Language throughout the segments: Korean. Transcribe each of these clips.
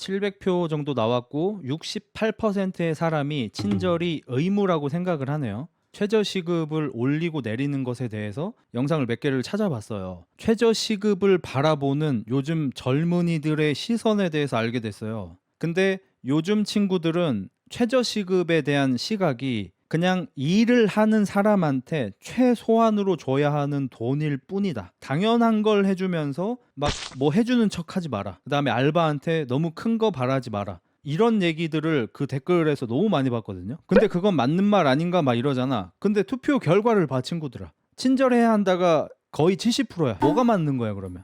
700표 정도 나왔고 68%의 사람이 친절이 의무라고 생각을 하네요. 최저시급을 올리고 내리는 것에 대해서 영상을 몇 개를 찾아봤어요. 최저시급을 바라보는 요즘 젊은이들의 시선에 대해서 알게 됐어요. 근데 요즘 친구들은 최저시급에 대한 시각이 그냥 일을 하는 사람한테 최소한으로 줘야 하는 돈일 뿐이다. 당연한 걸 해주면서 막 뭐 해주는 척 하지 마라. 그 다음에 알바한테 너무 큰 거 바라지 마라. 이런 얘기들을 그 댓글에서 너무 많이 봤거든요. 근데 그건 맞는 말 아닌가 막 이러잖아. 근데 투표 결과를 봐, 친구들아. 친절해야 한다가 거의 70%야. 뭐가 맞는 거야, 그러면?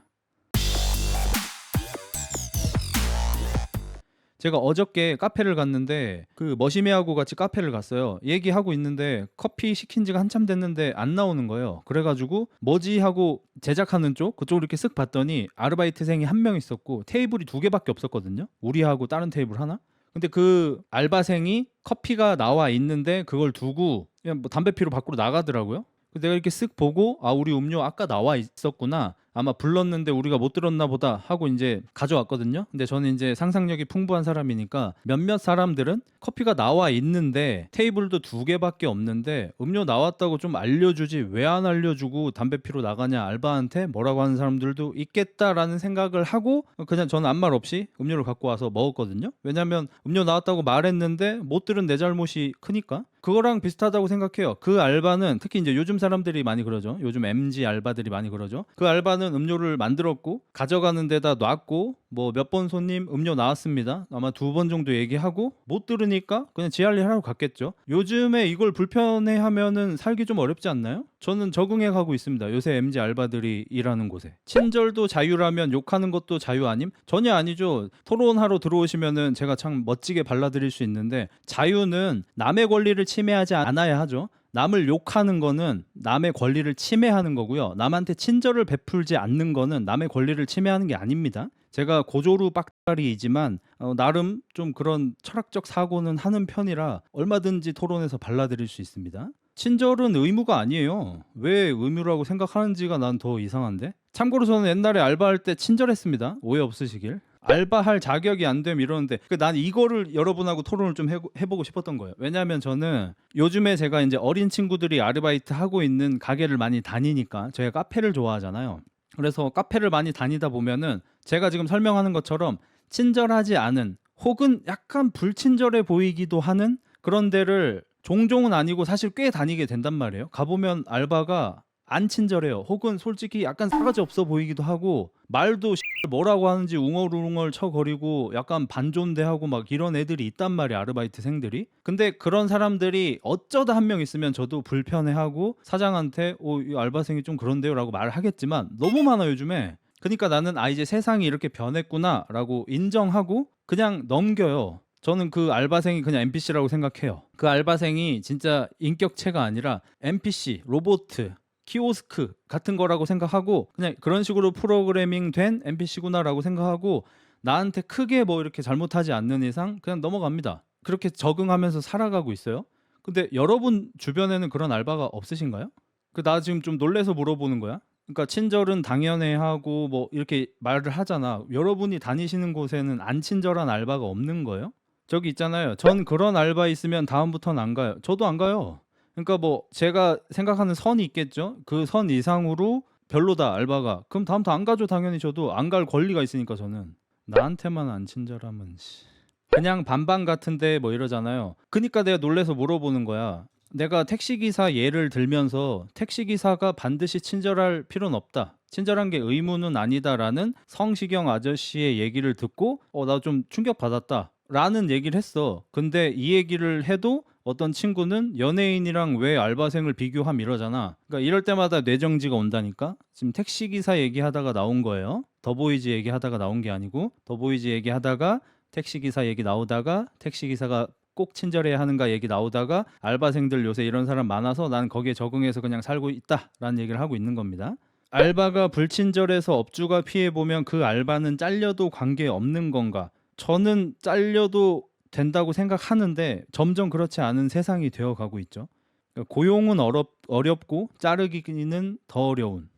제가 어저께 카페를 갔는데 그 머시매하고 같이 카페를 갔어요. 얘기하고 있는데 커피 시킨 지가 한참 됐는데 안 나오는 거예요. 그래가지고 뭐지 하고 제작하는 쪽 그쪽으로 이렇게 쓱 봤더니 아르바이트생이 한 명 있었고 테이블이 두 개밖에 없었거든요. 우리하고 다른 테이블 하나. 근데 그 알바생이 커피가 나와 있는데 그걸 두고 그냥 뭐 담배 피러 밖으로 나가더라고요. 내가 이렇게 쓱 보고 아, 우리 음료 아까 나와 있었구나, 아마 불렀는데 우리가 못 들었나 보다 하고 이제 가져왔거든요. 근데 저는 이제 상상력이 풍부한 사람이니까 몇몇 사람들은 커피가 나와 있는데 테이블도 두 개밖에 없는데 음료 나왔다고 좀 알려주지 왜 안 알려주고 담배 피러 나가냐, 알바한테 뭐라고 하는 사람들도 있겠다라는 생각을 하고 그냥 저는 아무 말 없이 음료를 갖고 와서 먹었거든요. 왜냐면 음료 나왔다고 말했는데 못 들은 내 잘못이 크니까. 그거랑 비슷하다고 생각해요. 그 알바는 특히 이제 요즘 사람들이 많이 그러죠. 요즘 MZ 알바들이 많이 그러죠. 그 알바는 음료를 만들었고 가져가는 데다 놨고 뭐 몇 번 손님 음료 나왔습니다. 아마 두 번 정도 얘기하고 못 들으니까 그냥 지 할 일 하러 갔겠죠. 요즘에 이걸 불편해하면은 살기 좀 어렵지 않나요? 저는 적응해 가고 있습니다. 요새 MZ 알바들이 일하는 곳에. 친절도 자유라면 욕하는 것도 자유 아님? 전혀 아니죠. 토론하러 들어오시면은 제가 참 멋지게 발라드릴 수 있는데 자유는 남의 권리를 침해하지 않아야 하죠. 남을 욕하는 거는 남의 권리를 침해하는 거고요. 남한테 친절을 베풀지 않는 거는 남의 권리를 침해하는 게 아닙니다. 제가 고조루 빡다리이지만 나름 좀 그런 철학적 사고는 하는 편이라 얼마든지 토론에서 발라드릴 수 있습니다. 친절은 의무가 아니에요. 왜 의무라고 생각하는지가 난 더 이상한데? 참고로 저는 옛날에 알바할 때 친절했습니다. 오해 없으시길. 알바할 자격이 안 되면 이러는데 난 이거를 여러분하고 토론을 좀 해보고 싶었던 거예요. 왜냐하면 저는 요즘에 제가 이제 어린 친구들이 아르바이트 하고 있는 가게를 많이 다니니까 제가 카페를 좋아하잖아요. 그래서 카페를 많이 다니다 보면은 제가 지금 설명하는 것처럼 친절하지 않은 혹은 약간 불친절해 보이기도 하는 그런 데를 종종은 아니고 사실 꽤 다니게 된단 말이에요. 가보면 알바가 안 친절해요. 혹은 솔직히 약간 싸가지 없어 보이기도 하고 말도 뭐라고 하는지 웅얼웅얼 쳐거리고 약간 반존대하고 막 이런 애들이 있단 말이야, 아르바이트생들이. 근데 그런 사람들이 어쩌다 한 명 있으면 저도 불편해하고 사장한테 이 알바생이 좀 그런데요 라고 말을 하겠지만 너무 많아 요즘에. 그러니까 나는 이제 세상이 이렇게 변했구나 라고 인정하고 그냥 넘겨요. 저는 그 알바생이 그냥 NPC라고 생각해요. 그 알바생이 진짜 인격체가 아니라 NPC, 로봇, 키오스크 같은 거라고 생각하고 그냥 그런 식으로 프로그래밍 된 NPC구나라고 생각하고 나한테 크게 뭐 이렇게 잘못하지 않는 이상 그냥 넘어갑니다. 그렇게 적응하면서 살아가고 있어요. 근데 여러분 주변에는 그런 알바가 없으신가요? 나 지금 좀 놀래서 물어보는 거야. 그러니까 친절은 당연해 하고 뭐 이렇게 말을 하잖아. 여러분이 다니시는 곳에는 안 친절한 알바가 없는 거예요? 저기 있잖아요. 전 그런 알바 있으면 다음부터는 안 가요. 저도 안 가요. 그러니까 뭐 제가 생각하는 선이 있겠죠. 그 선 이상으로 별로다 알바가. 그럼 다음부터 안 가죠. 당연히 저도 안 갈 권리가 있으니까 저는. 나한테만 안 친절하면 그냥 반반 같은데 뭐 이러잖아요. 그러니까 내가 놀래서 물어보는 거야. 내가 택시기사 예를 들면서 택시기사가 반드시 친절할 필요는 없다, 친절한 게 의무는 아니다라는 성시경 아저씨의 얘기를 듣고 나 좀 충격받았다 라는 얘기를 했어. 근데 이 얘기를 해도 어떤 친구는 연예인이랑 왜 알바생을 비교함 이러잖아. 그러니까 이럴 때마다 뇌정지가 온다니까. 지금 택시기사 얘기하다가 나온 거예요. 더보이즈 얘기하다가 나온 게 아니고 더보이즈 얘기하다가 택시기사 얘기 나오다가 택시기사가 꼭 친절해야 하는가 얘기 나오다가 알바생들 요새 이런 사람 많아서 난 거기에 적응해서 그냥 살고 있다라는 얘기를 하고 있는 겁니다. 알바가 불친절해서 업주가 피해보면 그 알바는 잘려도 관계없는 건가? 저는 잘려도 된다고 생각하는데 점점 그렇지 않은 세상이 되어가고 있죠. 고용은 어렵고 자르기는 더 어려운.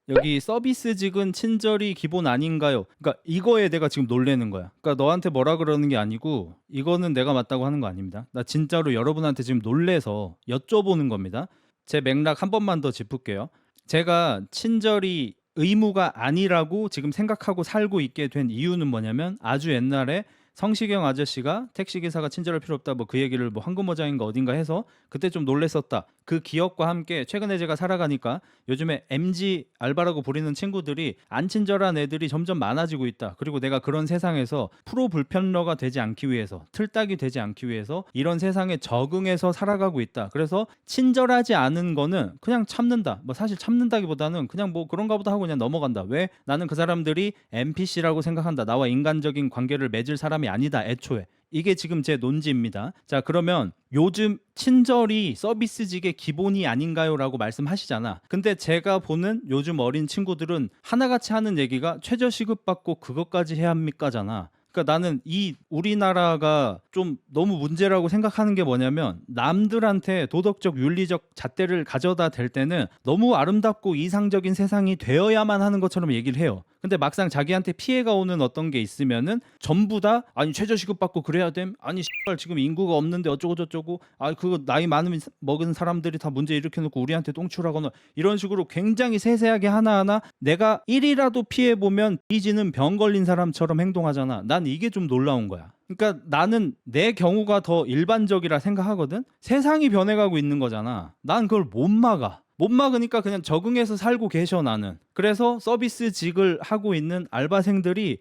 여기 서비스직은 친절이 기본 아닌가요? 그러니까 이거에 내가 지금 놀래는 거야. 그러니까 너한테 뭐라 그러는 게 아니고 이거는 내가 맞다고 하는 거 아닙니다. 나 진짜로 여러분한테 지금 놀래서 여쭤보는 겁니다. 제 맥락 한 번만 더 짚을게요. 제가 친절이 의무가 아니라고 지금 생각하고 살고 있게 된 이유는 뭐냐면 아주 옛날에 성시경 아저씨가 택시기사가 친절할 필요 없다 뭐 그 얘기를 뭐 황금어장인가 어딘가 해서 그때 좀 놀랬었다. 그 기억과 함께 최근에 제가 살아가니까 요즘에 MG 알바라고 부리는 친구들이 안 친절한 애들이 점점 많아지고 있다. 그리고 내가 그런 세상에서 프로 불편러가 되지 않기 위해서 틀딱이 되지 않기 위해서 이런 세상에 적응해서 살아가고 있다. 그래서 친절하지 않은 거는 그냥 참는다. 뭐 사실 참는다기보다는 그냥 뭐 그런가 보다 하고 그냥 넘어간다. 왜? 나는 그 사람들이 NPC라고 생각한다. 나와 인간적인 관계를 맺을 사람이 아니다. 애초에. 이게 지금 제 논지입니다. 자, 그러면 요즘 친절이 서비스직의 기본이 아닌가요? 라고 말씀하시잖아. 근데 제가 보는 요즘 어린 친구들은 하나같이 하는 얘기가 최저시급 받고 그것까지 해야 합니까?잖아. 그러니까 나는 이 우리나라가 좀 너무 문제라고 생각하는 게 뭐냐면 남들한테 도덕적 윤리적 잣대를 가져다 댈 때는 너무 아름답고 이상적인 세상이 되어야만 하는 것처럼 얘기를 해요. 근데 막상 자기한테 피해가 오는 어떤 게 있으면은 전부 다 아니 최저시급 받고 그래야 됨 아니 씨발 지금 인구가 없는데 어쩌고 저쩌고 아 그거 나이 많은 먹은 사람들이 다 문제 일으켜놓고 우리한테 똥출하거나 이런 식으로 굉장히 세세하게 하나하나 내가 1이라도 피해보면 뒤지는 병 걸린 사람처럼 행동하잖아. 난 이게 좀 놀라운 거야. 그러니까 나는 내 경우가 더 일반적이라 생각하거든. 세상이 변해가고 있는 거잖아. 난 그걸 못 막아. 못 막으니까 그냥 적응해서 살고 계셔 나는. 그래서 서비스직을 하고 있는 알바생들이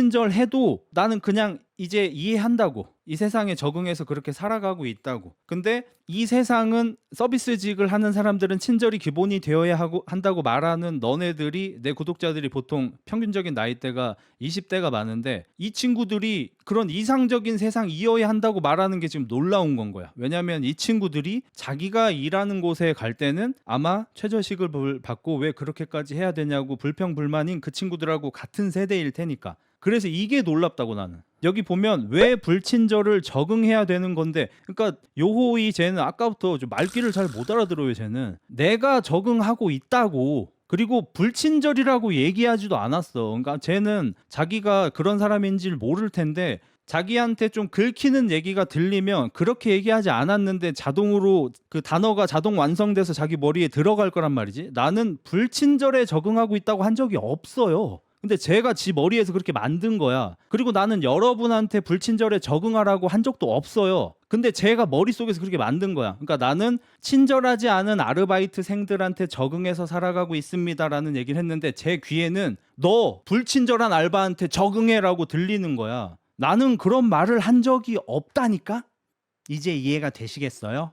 불친절해도 나는 그냥 이제 이해한다고. 이 세상에 적응해서 그렇게 살아가고 있다고. 근데 이 세상은 서비스직을 하는 사람들은 친절이 기본이 되어야 하고 한다고 말하는 너네들이 내 구독자들이 보통 평균적인 나이대가 20대가 많은데 이 친구들이 그런 이상적인 세상 이어야 한다고 말하는 게 지금 놀라운 건 거야. 왜냐하면 이 친구들이 자기가 일하는 곳에 갈 때는 아마 최저시급을 받고 왜 그렇게까지 해야 되냐고 불평불만인 그 친구들하고 같은 세대일 테니까. 그래서 이게 놀랍다고 나는. 여기 보면 왜 불친절을 적응해야 되는 건데 그러니까 요호이 쟤는 아까부터 좀 말귀를 잘 못 알아들어요. 쟤는 내가 적응하고 있다고 그리고 불친절이라고 얘기하지도 않았어. 그러니까 쟤는 자기가 그런 사람인지를 모를 텐데 자기한테 좀 긁히는 얘기가 들리면 그렇게 얘기하지 않았는데 자동으로 그 단어가 자동 완성돼서 자기 머리에 들어갈 거란 말이지. 나는 불친절에 적응하고 있다고 한 적이 없어요. 근데 제가 지 머리에서 그렇게 만든 거야. 그리고 나는 여러분한테 불친절에 적응하라고 한 적도 없어요. 근데 제가 머릿속에서 그렇게 만든 거야. 그러니까 나는 친절하지 않은 아르바이트생들한테 적응해서 살아가고 있습니다라는 얘기를 했는데 제 귀에는 너 불친절한 알바한테 적응해라고 들리는 거야. 나는 그런 말을 한 적이 없다니까? 이제 이해가 되시겠어요?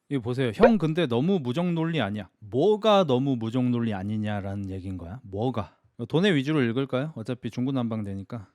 이거 보세요. 형 근데 너무 무정 논리 아니야. 뭐가 너무 무정 논리 아니냐라는 얘기인 거야. 뭐가? 돈의 위주로 읽을까요? 어차피 중구난방되니까.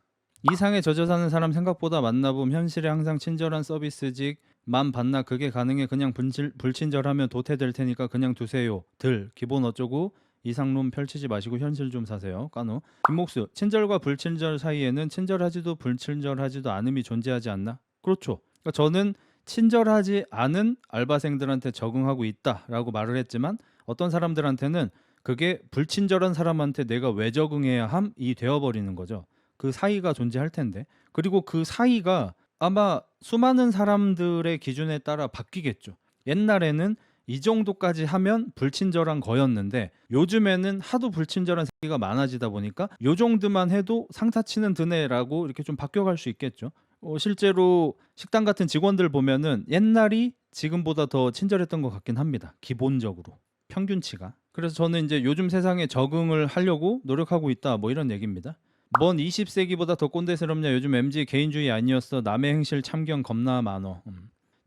이상에 젖어 사는 사람 생각보다 만나봄 현실에 항상 친절한 서비스직만 받나 그게 가능해 그냥 불친절하면 도태될 테니까 그냥 두세요. 들 기본 어쩌고 이상론 펼치지 마시고 현실 좀 사세요. 까노. 김목수 친절과 불친절 사이에는 친절하지도 불친절하지도 않음이 존재하지 않나? 그렇죠. 그러니까 저는 친절하지 않은 알바생들한테 적응하고 있다라고 말을 했지만 어떤 사람들한테는 그게 불친절한 사람한테 내가 왜 적응해야 함이 되어버리는 거죠. 그 사이가 존재할 텐데 그리고 그 사이가 아마 수많은 사람들의 기준에 따라 바뀌겠죠. 옛날에는 이 정도까지 하면 불친절한 거였는데 요즘에는 하도 불친절한 새끼가 많아지다 보니까 요 정도만 해도 상사치는 드네라고 이렇게 좀 바뀌어갈 수 있겠죠. 실제로 식당 같은 직원들 보면은 옛날이 지금보다 더 친절했던 것 같긴 합니다. 기본적으로 평균치가. 그래서 저는 이제 요즘 세상에 적응을 하려고 노력하고 있다 뭐 이런 얘기입니다. 뭔 20세기보다 더 꼰대스럽냐. 요즘 MZ 개인주의 아니었어. 남의 행실 참견 겁나 많어.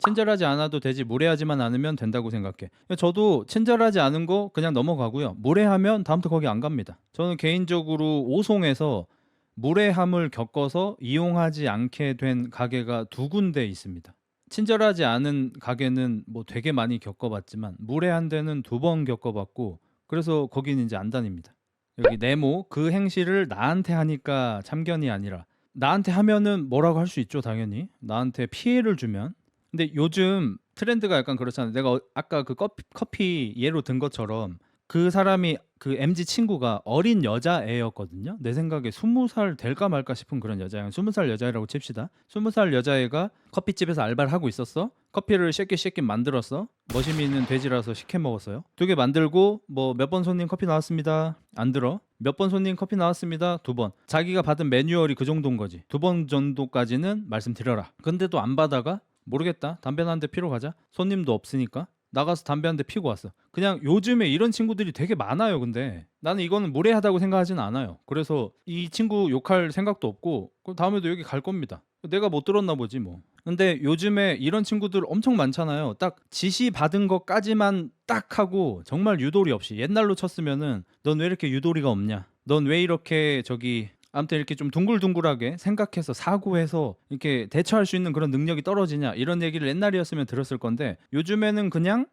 친절하지 않아도 되지 무례하지만 않으면 된다고 생각해. 저도 친절하지 않은 거 그냥 넘어가고요. 무례하면 다음부터 거기 안 갑니다. 저는 개인적으로 오송에서 무례함을 겪어서 이용하지 않게 된 가게가 2군데 있습니다. 친절하지 않은 가게는 뭐 되게 많이 겪어봤지만 무례한 데는 2번 겪어봤고 그래서 거기는 이제 안 다닙니다. 여기 네모 그 행실을 나한테 하니까 참견이 아니라 나한테 하면은 뭐라고 할 수 있죠. 당연히 나한테 피해를 주면. 근데 요즘 트렌드가 약간 그렇잖아요. 내가 아까 그 커피 예로 든 것처럼 그 사람이 그 MZ 친구가 어린 여자애였거든요. 내 생각에 20살 될까 말까 싶은 그런 여자애. 20살 여자애라고 칩시다. 20살 여자애가 커피집에서 알바를 하고 있었어. 커피를 쉐킷 만들었어. 머신이 있는 돼지라서 시켜 먹었어요. 2개 만들고 뭐 몇 번 손님 커피 나왔습니다. 안 들어. 몇 번 손님 커피 나왔습니다. 2번. 자기가 받은 매뉴얼이 그 정도인 거지. 2번 정도까지는 말씀드려라. 근데도 안 받아가? 모르겠다. 담배나 한 대 피러 가자. 손님도 없으니까. 나가서 담배 한 대 피고 왔어. 그냥 요즘에 이런 친구들이 되게 많아요. 근데 나는 이거는 무례하다고 생각하진 않아요. 그래서 이 친구 욕할 생각도 없고 그럼 다음에도 여기 갈 겁니다. 내가 못 들었나 보지 뭐. 근데 요즘에 이런 친구들 엄청 많잖아요. 딱 지시 받은 것까지만 딱 하고 정말 유도리 없이 옛날로 쳤으면은 넌 왜 이렇게 유도리가 없냐? 넌 왜 이렇게 저기 아무튼 이렇게 좀 둥글둥글하게 생각해서 사고해서 이렇게 대처할 수 있는 그런 능력이 떨어지냐 이런 얘기를 옛날이었으면 들었을 건데 요즘에는 그냥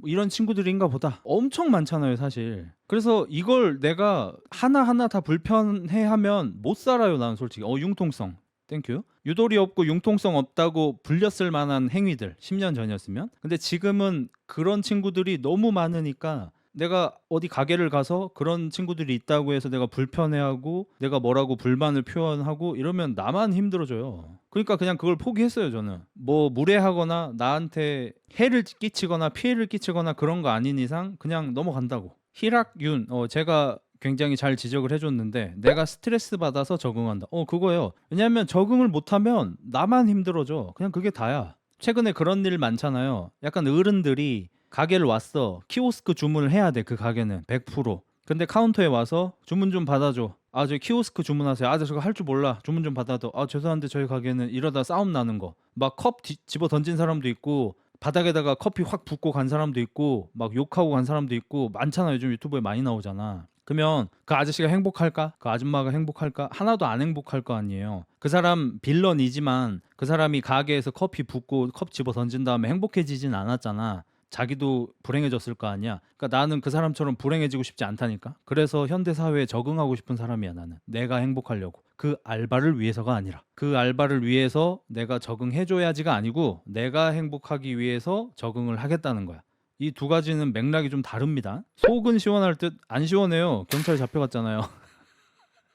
이런 친구들인가 보다 엄청 많잖아요 사실. 그래서 이걸 내가 하나하나 다 불편해하면 못 살아요 나는 솔직히. 융통성 땡큐. 유도리 없고 융통성 없다고 불렸을 만한 행위들 10년 전이었으면. 근데 지금은 그런 친구들이 너무 많으니까 내가 어디 가게를 가서 그런 친구들이 있다고 해서 내가 불편해하고 내가 뭐라고 불만을 표현하고 이러면 나만 힘들어져요. 그러니까 그냥 그걸 포기했어요 저는. 뭐 무례하거나 나한테 해를 끼치거나 피해를 끼치거나 그런 거 아닌 이상 그냥 넘어간다고. 희락윤 제가 굉장히 잘 지적을 해줬는데 내가 스트레스 받아서 적응한다. 그거예요. 왜냐하면 적응을 못하면 나만 힘들어져. 그냥 그게 다야. 최근에 그런 일 많잖아요. 약간 어른들이 가게를 왔어. 키오스크 주문을 해야 돼. 그 가게는 100%. 근데 카운터에 와서 주문 좀 받아줘. 저 키오스크 주문하세요. 저거 할 줄 몰라. 주문 좀 받아도. 죄송한데 저희 가게는 이러다 싸움 나는 거. 막 컵 집어 던진 사람도 있고 바닥에다가 커피 확 붓고 간 사람도 있고 막 욕하고 간 사람도 있고 많잖아. 요즘 유튜브에 많이 나오잖아. 그러면 그 아저씨가 행복할까? 그 아줌마가 행복할까? 하나도 안 행복할 거 아니에요. 그 사람 빌런이지만 그 사람이 가게에서 커피 붓고 컵 집어 던진 다음에 행복해지진 않았잖아. 자기도 불행해졌을 거 아니야. 그러니까 나는 그 사람처럼 불행해지고 싶지 않다니까. 그래서 현대 사회에 적응하고 싶은 사람이야 나는. 내가 행복하려고. 그 알바를 위해서가 아니라. 그 알바를 위해서 내가 적응해줘야지가 아니고 내가 행복하기 위해서 적응을 하겠다는 거야. 이 두 가지는 맥락이 좀 다릅니다. 속은 시원할 듯 안 시원해요. 경찰 잡혀갔잖아요.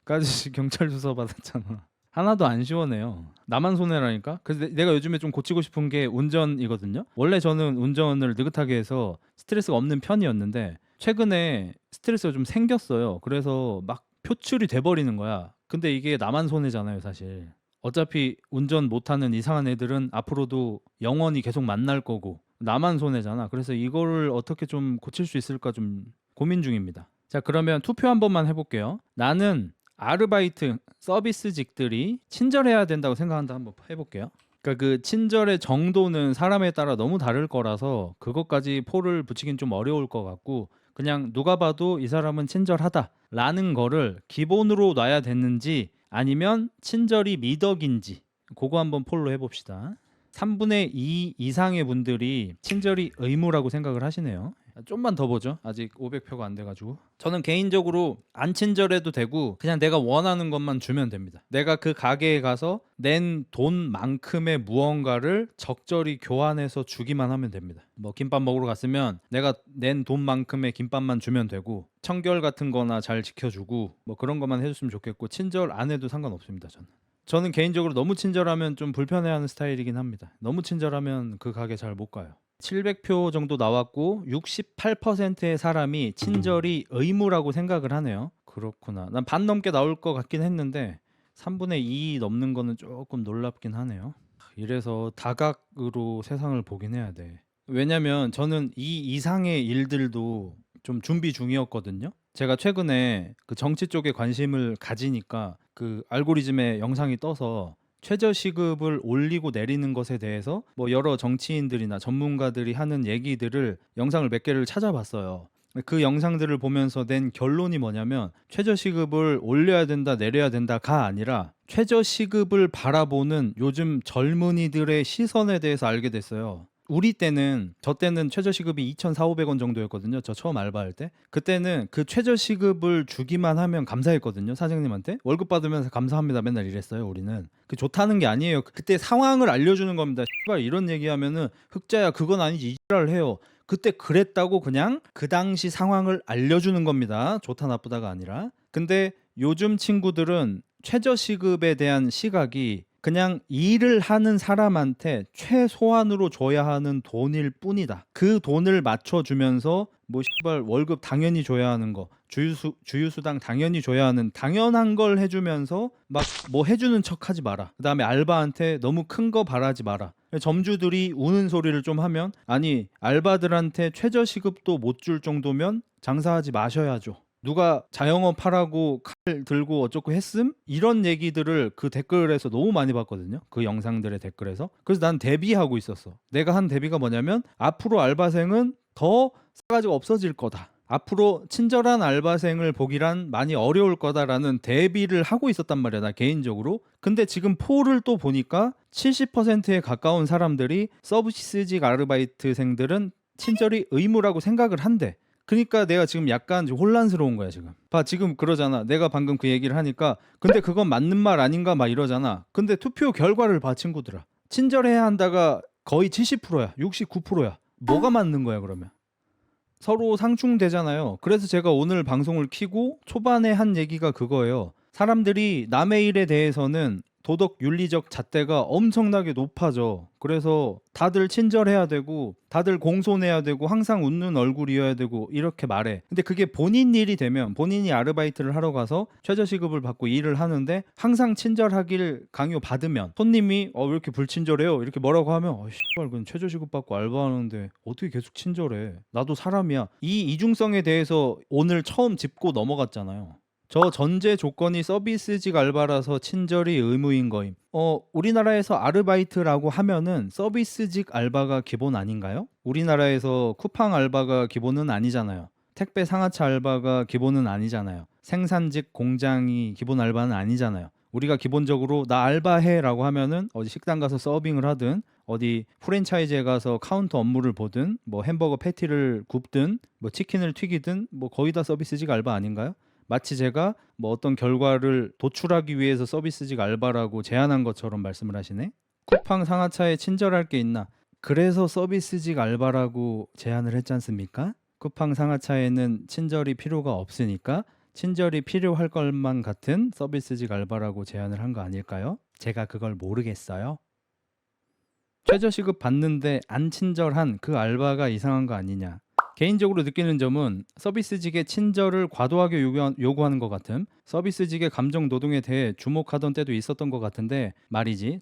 그 아저씨 경찰 조사 받았잖아. 하나도 안 시원해요. 나만 손해라니까. 그래서 내가 요즘에 좀 고치고 싶은 게 운전이거든요. 원래 저는 운전을 느긋하게 해서 스트레스가 없는 편이었는데 최근에 스트레스가 좀 생겼어요. 그래서 막 표출이 돼버리는 거야. 근데 이게 나만 손해잖아요 사실. 어차피 운전 못하는 이상한 애들은 앞으로도 영원히 계속 만날 거고 나만 손해잖아. 그래서 이거를 어떻게 좀 고칠 수 있을까 좀 고민 중입니다. 자, 그러면 투표 한 번만 해볼게요. 나는 아르바이트 서비스직들이 친절해야 된다고 생각한다. 한번 해볼게요. 그러니까 그 친절의 정도는 사람에 따라 너무 다를 거라서 그것까지 포를 붙이긴 좀 어려울 것 같고 그냥 누가 봐도 이 사람은 친절하다라는 거를 기본으로 놔야 되는지 아니면 친절이 미덕인지 그거 한번 폴로 해봅시다. 3분의 2 이상의 분들이 친절이 의무라고 생각을 하시네요. 좀만 더 보죠. 아직 500표가 안 돼가지고. 저는 개인적으로 안 친절해도 되고 그냥 내가 원하는 것만 주면 됩니다. 내가 그 가게에 가서 낸 돈만큼의 무언가를 적절히 교환해서 주기만 하면 됩니다. 뭐 김밥 먹으러 갔으면 내가 낸 돈만큼의 김밥만 주면 되고 청결 같은 거나 잘 지켜주고 뭐 그런 것만 해줬으면 좋겠고 친절 안 해도 상관없습니다. 저는 개인적으로 너무 친절하면 좀 불편해하는 스타일이긴 합니다. 너무 친절하면 그 가게 잘 못 가요. 700표 정도 나왔고 68%의 사람이 친절이 의무라고 생각을 하네요. 그렇구나. 난 반 넘게 나올 것 같긴 했는데 3분의 2 넘는 거는 조금 놀랍긴 하네요. 이래서 다각으로 세상을 보긴 해야 돼. 왜냐면 저는 이 이상의 일들도 좀 준비 중이었거든요. 제가 최근에 그 정치 쪽에 관심을 가지니까 그 알고리즘에 영상이 떠서 최저시급을 올리고 내리는 것에 대해서 뭐 여러 정치인들이나 전문가들이 하는 얘기들을 영상을 몇 개를 찾아봤어요. 그 영상들을 보면서 낸 결론이 뭐냐면 최저시급을 올려야 된다 내려야 된다가 아니라 최저시급을 바라보는 요즘 젊은이들의 시선에 대해서 알게 됐어요. 저 때는 최저시급이 2,400~500원 정도였거든요. 저 처음 알바할 때. 그때는 그 최저시급을 주기만 하면 감사했거든요. 사장님한테. 월급 받으면서 감사합니다. 맨날 이랬어요. 우리는. 그 좋다는 게 아니에요. 그때 상황을 알려주는 겁니다. 씨발 이런 얘기하면은 흑자야 그건 아니지 이지랄 해요. 그때 그랬다고 그냥 그 당시 상황을 알려주는 겁니다. 좋다 나쁘다가 아니라. 근데 요즘 친구들은 최저시급에 대한 시각이 그냥 일을 하는 사람한테 최소한으로 줘야 하는 돈일 뿐이다. 그 돈을 맞춰주면서 뭐 씨발 월급 당연히 줘야 하는 거, 주유수당 당연히 줘야 하는 당연한 걸 해주면서 막 뭐 해주는 척 하지 마라. 그 다음에 알바한테 너무 큰 거 바라지 마라. 점주들이 우는 소리를 좀 하면, 아니 알바들한테 최저시급도 못 줄 정도면 장사하지 마셔야죠. 누가 자영업 하라고 칼 들고 어쩌고 했음? 이런 얘기들을 그 댓글에서 너무 많이 봤거든요. 그 영상들의 댓글에서. 그래서 난 대비하고 있었어. 내가 한 대비가 뭐냐면, 앞으로 알바생은 더 싸가지가 없어질 거다. 앞으로 친절한 알바생을 보기란 많이 어려울 거다라는 대비를 하고 있었단 말이야, 나 개인적으로. 근데 지금 폴을 또 보니까 70%에 가까운 사람들이 서비스직 아르바이트생들은 친절이 의무라고 생각을 한대. 그러니까 내가 지금 약간 좀 혼란스러운 거야 지금. 봐, 지금 그러잖아. 내가 방금 그 얘기를 하니까 근데 그건 맞는 말 아닌가 막 이러잖아. 근데 투표 결과를 봐, 친구들아. 친절해야 한다가 거의 70%야 69%야. 뭐가 맞는 거야 그러면? 서로 상충되잖아요. 그래서 제가 오늘 방송을 켜고 초반에 한 얘기가 그거예요. 사람들이 남의 일에 대해서는 도덕 윤리적 잣대가 엄청나게 높아져. 그래서 다들 친절해야 되고 다들 공손해야 되고 항상 웃는 얼굴이어야 되고 이렇게 말해. 근데 그게 본인 일이 되면, 본인이 아르바이트를 하러 가서 최저시급을 받고 일을 하는데 항상 친절하길 강요받으면, 손님이 왜 이렇게 불친절해요? 이렇게 뭐라고 하면 씨발 그건 최저시급 받고 알바하는데 어떻게 계속 친절해? 나도 사람이야. 이 이중성에 대해서 오늘 처음 짚고 넘어갔잖아요. 저 전제 조건이 서비스직 알바라서 친절이 의무인 거임. 우리나라에서 아르바이트라고 하면은 서비스직 알바가 기본 아닌가요? 우리나라에서 쿠팡 알바가 기본은 아니잖아요. 택배 상하차 알바가 기본은 아니잖아요. 생산직 공장이 기본 알바는 아니잖아요. 우리가 기본적으로 나 알바해라고 하면은 어디 식당 가서 서빙을 하든, 어디 프랜차이즈에 가서 카운터 업무를 보든, 뭐 햄버거 패티를 굽든, 뭐 치킨을 튀기든, 뭐 거의 다 서비스직 알바 아닌가요? 마치 제가 뭐 어떤 결과를 도출하기 위해서 서비스직 알바라고 제안한 것처럼 말씀을 하시네. 쿠팡 상하차에 친절할 게 있나? 그래서 서비스직 알바라고 제안을 했지 않습니까? 쿠팡 상하차에는 친절이 필요가 없으니까 친절이 필요할 것만 같은 서비스직 알바라고 제안을 한 거 아닐까요? 제가 그걸 모르겠어요. 최저시급 받는데 안 친절한 그 알바가 이상한 거 아니냐. 개인적으로 느끼는 점은 서비스직의 친절을 과도하게 요구하는 것 같음, 서비스직의 감정 노동에 대해 주목하던 때도 있었던 것 같은데 말이지,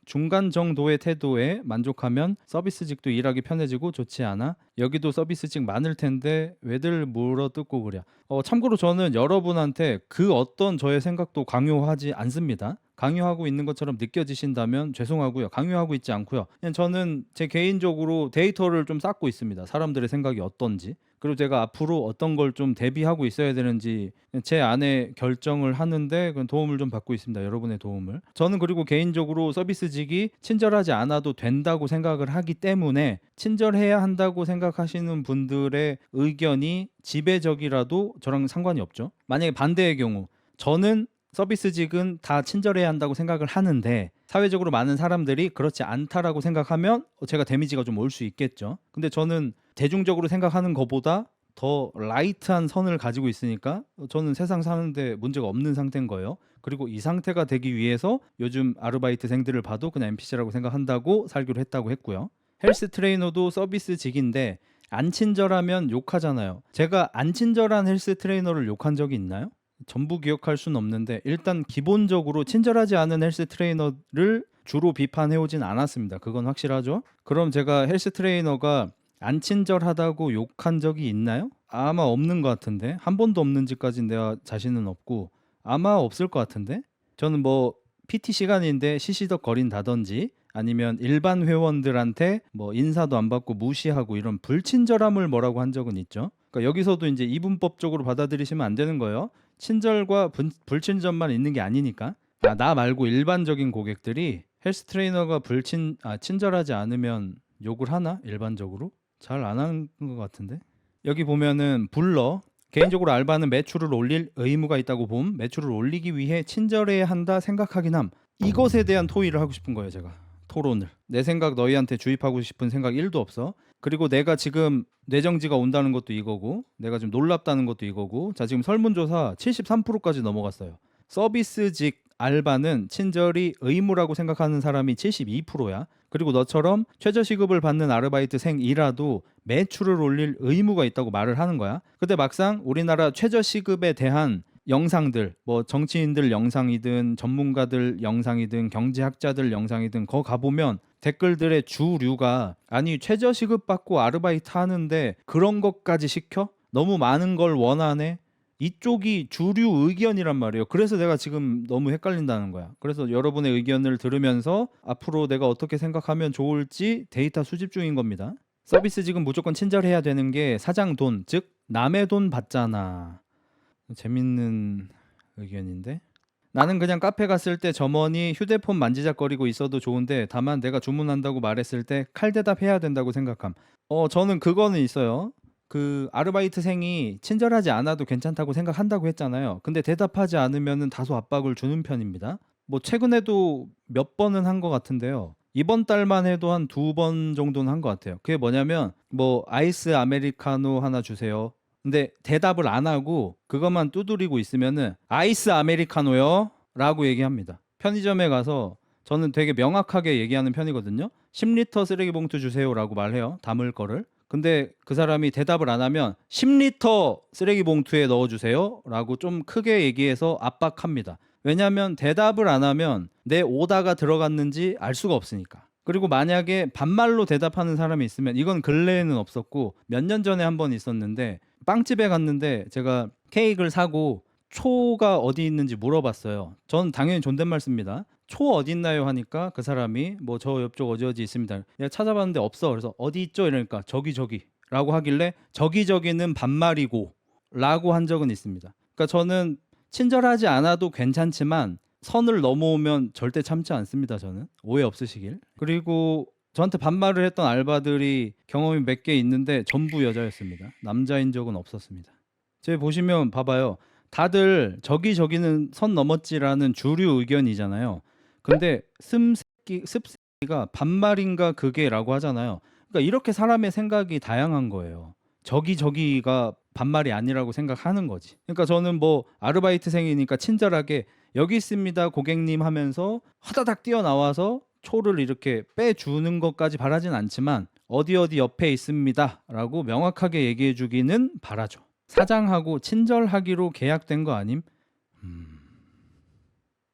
중간 정도의 태도에 만족하면 서비스직도 일하기 편해지고 좋지 않아? 여기도 서비스직 많을 텐데 왜들 물어뜯고 그래. 참고로 저는 여러분한테 그 어떤 저의 생각도 강요하지 않습니다. 강요하고 있는 것처럼 느껴지신다면 죄송하고요. 강요하고 있지 않고요. 그냥 저는 제 개인적으로 데이터를 좀 쌓고 있습니다. 사람들의 생각이 어떤지. 그리고 제가 앞으로 어떤 걸 좀 대비하고 있어야 되는지 제 안에 결정을 하는데 도움을 좀 받고 있습니다. 여러분의 도움을. 저는 그리고 개인적으로 서비스직이 친절하지 않아도 된다고 생각을 하기 때문에, 친절해야 한다고 생각하시는 분들의 의견이 지배적이라도 저랑 상관이 없죠. 만약에 반대의 경우, 저는 서비스직은 다 친절해야 한다고 생각을 하는데 사회적으로 많은 사람들이 그렇지 않다라고 생각하면 제가 데미지가 좀 올 수 있겠죠. 근데 저는 대중적으로 생각하는 것보다 더 라이트한 선을 가지고 있으니까 저는 세상 사는데 문제가 없는 상태인 거예요. 그리고 이 상태가 되기 위해서 요즘 아르바이트생들을 봐도 그냥 NPC라고 생각한다고 살기로 했다고 했고요. 헬스 트레이너도 서비스직인데 안 친절하면 욕하잖아요. 제가 안 친절한 헬스 트레이너를 욕한 적이 있나요? 전부 기억할 수는 없는데 일단 기본적으로 친절하지 않은 헬스 트레이너를 주로 비판해오진 않았습니다. 그건 확실하죠. 그럼 제가 헬스 트레이너가 안 친절하다고 욕한 적이 있나요? 아마 없는 것 같은데, 한 번도 없는지까지 내가 자신은 없고 아마 없을 것 같은데. 저는 뭐 PT 시간인데 시시덕거린다든지 아니면 일반 회원들한테 뭐 인사도 안 받고 무시하고 이런 불친절함을 뭐라고 한 적은 있죠. 그러니까 여기서도 이제 이분법적으로 받아들이시면 안 되는 거예요. 친절과 불친절만 있는 게 아니니까. 나 말고 일반적인 고객들이 헬스 트레이너가 친절하지 않으면 욕을 하나? 일반적으로? 잘 안 하는 것 같은데. 여기 보면은 개인적으로 알바는 매출을 올릴 의무가 있다고 봄. 매출을 올리기 위해 친절해야 한다 생각하긴 함. 이것에 대한 토의를 하고 싶은 거예요, 제가. 토론을. 내 생각 너희한테 주입하고 싶은 생각 1도 없어. 그리고 내가 지금 뇌정지가 온다는 것도 이거고, 내가 지금 놀랍다는 것도 이거고. 자, 지금 설문조사 73%까지 넘어갔어요. 서비스직 알바는 친절이 의무라고 생각하는 사람이 72%야. 그리고 너처럼 최저시급을 받는 아르바이트생이라도 매출을 올릴 의무가 있다고 말을 하는 거야. 근데 막상 우리나라 최저시급에 대한 영상들, 뭐 정치인들 영상이든 전문가들 영상이든 경제학자들 영상이든 거 가보면 댓글들의 주류가, 아니 최저시급 받고 아르바이트 하는데 그런 것까지 시켜? 너무 많은 걸 원하네? 이쪽이 주류 의견이란 말이에요. 그래서 내가 지금 너무 헷갈린다는 거야. 그래서 여러분의 의견을 들으면서 앞으로 내가 어떻게 생각하면 좋을지 데이터 수집 중인 겁니다. 서비스직은 무조건 친절해야 되는 게 사장 돈, 즉 남의 돈 받잖아. 재밌는 의견인데, 나는 그냥 카페 갔을 때 점원이 휴대폰 만지작거리고 있어도 좋은데 다만 내가 주문한다고 말했을 때 칼 대답해야 된다고 생각함. 저는 그거는 있어요. 그 아르바이트생이 친절하지 않아도 괜찮다고 생각한다고 했잖아요. 근데 대답하지 않으면 다소 압박을 주는 편입니다. 뭐 최근에도 몇 번은 한 것 같은데요. 이번 달만 해도 한 2번 정도는 한 것 같아요. 그게 뭐냐면 뭐 아이스 아메리카노 하나 주세요. 근데 대답을 안 하고 그것만 두드리고 있으면은 아이스 아메리카노요? 라고 얘기합니다. 편의점에 가서 저는 되게 명확하게 얘기하는 편이거든요. 10리터 쓰레기 봉투 주세요 라고 말해요. 담을 거를. 근데 그 사람이 대답을 안 하면 10리터 쓰레기 봉투에 넣어주세요 라고 좀 크게 얘기해서 압박합니다. 왜냐하면 대답을 안 하면 내 오다가 들어갔는지 알 수가 없으니까. 그리고 만약에 반말로 대답하는 사람이 있으면, 이건 근래에는 없었고 몇 년 전에 한 번 있었는데, 빵집에 갔는데 제가 케이크를 사고 초가 어디 있는지 물어봤어요. 전 당연히 존댓말 씁니다. 초 어디 있나요 하니까 그 사람이 뭐 저 옆쪽 어디 어디 있습니다. 내가 찾아봤는데 없어. 그래서 어디 있죠? 이러니까 저기 라고 하길래 저기는 반말이고 라고 한 적은 있습니다. 그러니까 저는 친절하지 않아도 괜찮지만 선을 넘어오면 절대 참지 않습니다. 저는 오해 없으시길. 그리고 저한테 반말을 했던 알바들이 경험이 몇 개 있는데 전부 여자였습니다. 남자인 적은 없었습니다. 제 보시면 봐봐요. 다들 저기는 선 넘었지라는 주류 의견이잖아요. 근데 습새끼가 반말인가 그게라고 하잖아요. 그러니까 이렇게 사람의 생각이 다양한 거예요. 저기가 반말이 아니라고 생각하는 거지. 그러니까 저는 뭐 아르바이트생이니까 친절하게 여기 있습니다 고객님 하면서 화다닥 뛰어나와서 초를 이렇게 빼주는 것까지 바라진 않지만 어디 옆에 있습니다 라고 명확하게 얘기해 주기는 바라죠. 사장하고 친절하기로 계약된 거 아님?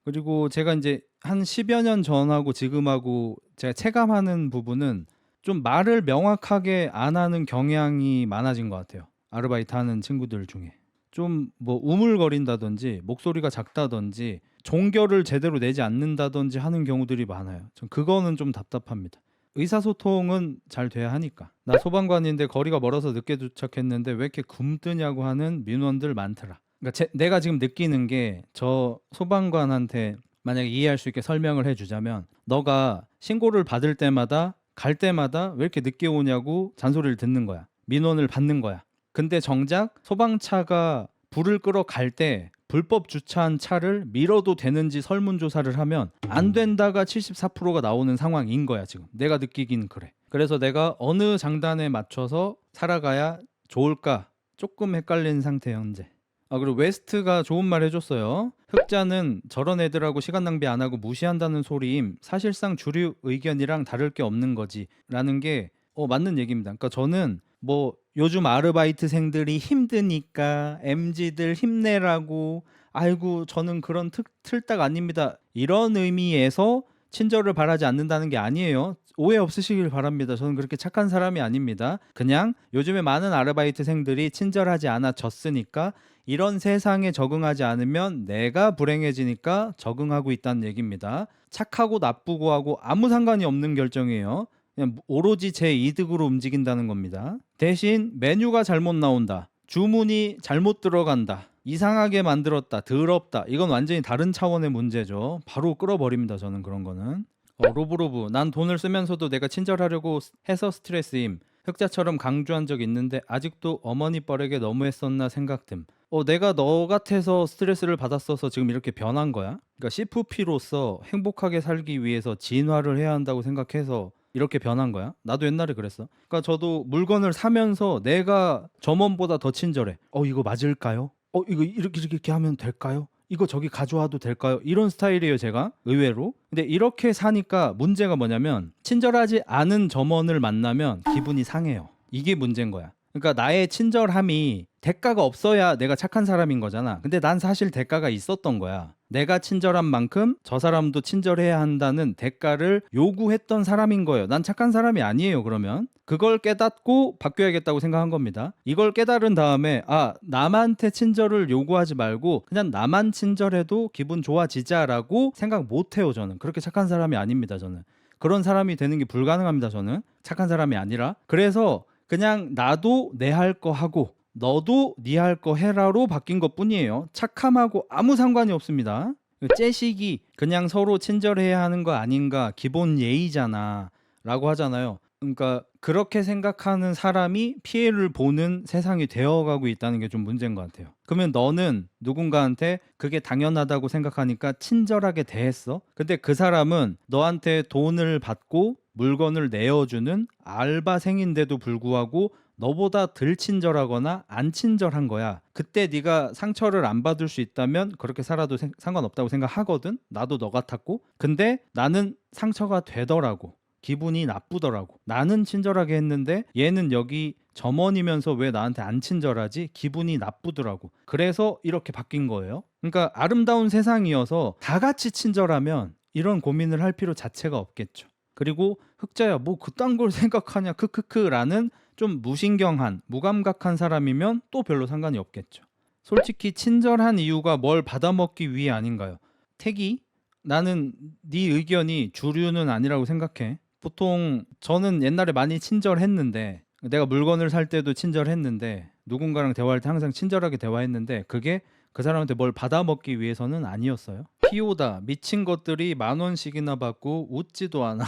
그리고 제가 이제 한 10여 년 전하고 지금하고 제가 체감하는 부분은 좀 말을 명확하게 안 하는 경향이 많아진 것 같아요. 아르바이트 하는 친구들 중에. 좀 뭐 우물거린다든지 목소리가 작다든지 종결을 제대로 내지 않는다든지 하는 경우들이 많아요. 전 그거는 좀 답답합니다. 의사소통은 잘 돼야 하니까. 나 소방관인데 거리가 멀어서 늦게 도착했는데 왜 이렇게 굼뜨냐고 하는 민원들 많더라. 그러니까 내가 지금 느끼는 게, 저 소방관한테 만약에 이해할 수 있게 설명을 해주자면, 너가 신고를 받을 때마다 갈 때마다 왜 이렇게 늦게 오냐고 잔소리를 듣는 거야. 민원을 받는 거야. 근데 정작 소방차가 불을 끄러 갈 때 불법 주차한 차를 밀어도 되는지 설문조사를 하면 안 된다가 74%가 나오는 상황인 거야. 지금 내가 느끼긴 그래. 그래서 내가 어느 장단에 맞춰서 살아가야 좋을까 조금 헷갈린 상태 현재. 그리고 웨스트가 좋은 말 해줬어요. 흑자는 저런 애들하고 시간 낭비 안 하고 무시한다는 소리임. 사실상 주류 의견이랑 다를 게 없는 거지 라는 게 맞는 얘기입니다. 그러니까 저는 뭐 요즘 아르바이트생들이 힘드니까 MZ들 힘내라고, 아이고 저는 그런 틀딱 아닙니다, 이런 의미에서 친절을 바라지 않는다는 게 아니에요. 오해 없으시길 바랍니다. 저는 그렇게 착한 사람이 아닙니다. 그냥 요즘에 많은 아르바이트생들이 친절하지 않아졌으니까 이런 세상에 적응하지 않으면 내가 불행해지니까 적응하고 있다는 얘기입니다. 착하고 나쁘고 하고 아무 상관이 없는 결정이에요. 그냥 오로지 제 이득으로 움직인다는 겁니다. 대신 메뉴가 잘못 나온다, 주문이 잘못 들어간다, 이상하게 만들었다, 더럽다, 이건 완전히 다른 차원의 문제죠. 바로 끌어버립니다. 저는 그런 거는. 로브로브, 난 돈을 쓰면서도 내가 친절하려고 해서 스트레스임. 흑자처럼 강조한 적 있는데 아직도 어머니 뻘에게 너무했었나 생각됨. 내가 너 같아서 스트레스를 받았어서 지금 이렇게 변한 거야? 그러니까 CFP로서 행복하게 살기 위해서 진화를 해야 한다고 생각해서 이렇게 변한 거야. 나도 옛날에 그랬어. 그러니까 저도 물건을 사면서 내가 점원보다 더 친절해. 이거 맞을까요? 이거 이렇게 하면 될까요? 이거 저기 가져와도 될까요? 이런 스타일이에요, 제가. 의외로. 근데 이렇게 사니까 문제가 뭐냐면 친절하지 않은 점원을 만나면 기분이 상해요. 이게 문제인 거야. 그러니까 나의 친절함이 대가가 없어야 내가 착한 사람인 거잖아. 근데 난 사실 대가가 있었던 거야. 내가 친절한 만큼 저 사람도 친절해야 한다는 대가를 요구했던 사람인 거예요. 난 착한 사람이 아니에요, 그러면. 그걸 깨닫고 바뀌어야겠다고 생각한 겁니다. 이걸 깨달은 다음에 남한테 친절을 요구하지 말고 그냥 나만 친절해도 기분 좋아지자라고 생각 못 해요, 저는. 그렇게 착한 사람이 아닙니다, 저는. 그런 사람이 되는 게 불가능합니다, 저는. 착한 사람이 아니라. 그래서 그냥 나도 내 할 거 하고 너도 네 할 거 해라로 바뀐 것뿐이에요. 착함하고 아무 상관이 없습니다. 째식이 그냥 서로 친절해야 하는 거 아닌가, 기본 예의잖아 라고 하잖아요. 그러니까 그렇게 생각하는 사람이 피해를 보는 세상이 되어가고 있다는 게 좀 문제인 것 같아요. 그러면 너는 누군가한테 그게 당연하다고 생각하니까 친절하게 대했어. 근데 그 사람은 너한테 돈을 받고 물건을 내어주는 알바생인데도 불구하고 너보다 덜 친절하거나 안 친절한 거야. 그때 네가 상처를 안 받을 수 있다면 그렇게 살아도 상관없다고 생각하거든. 나도 너 같았고. 근데 나는 상처가 되더라고. 기분이 나쁘더라고. 나는 친절하게 했는데 얘는 여기 점원이면서 왜 나한테 안 친절하지? 기분이 나쁘더라고. 그래서 이렇게 바뀐 거예요. 그러니까 아름다운 세상이어서 다 같이 친절하면 이런 고민을 할 필요 자체가 없겠죠. 그리고 흑자야 뭐 그딴 걸 생각하냐 크크크라는 좀 무신경한 무감각한 사람이면 또 별로 상관이 없겠죠. 솔직히 친절한 이유가 뭘 받아먹기 위해 아닌가요? 택이 나는 네 의견이 주류는 아니라고 생각해. 보통 저는 옛날에 많이 친절했는데 내가 물건을 살 때도 친절했는데 누군가랑 대화할 때 항상 친절하게 대화했는데 그게 그 사람한테 뭘 받아먹기 위해서는 아니었어요. 피오다 미친 것들이 10,000원씩이나 받고 웃지도 않아.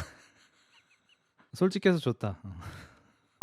솔직해서 좋다.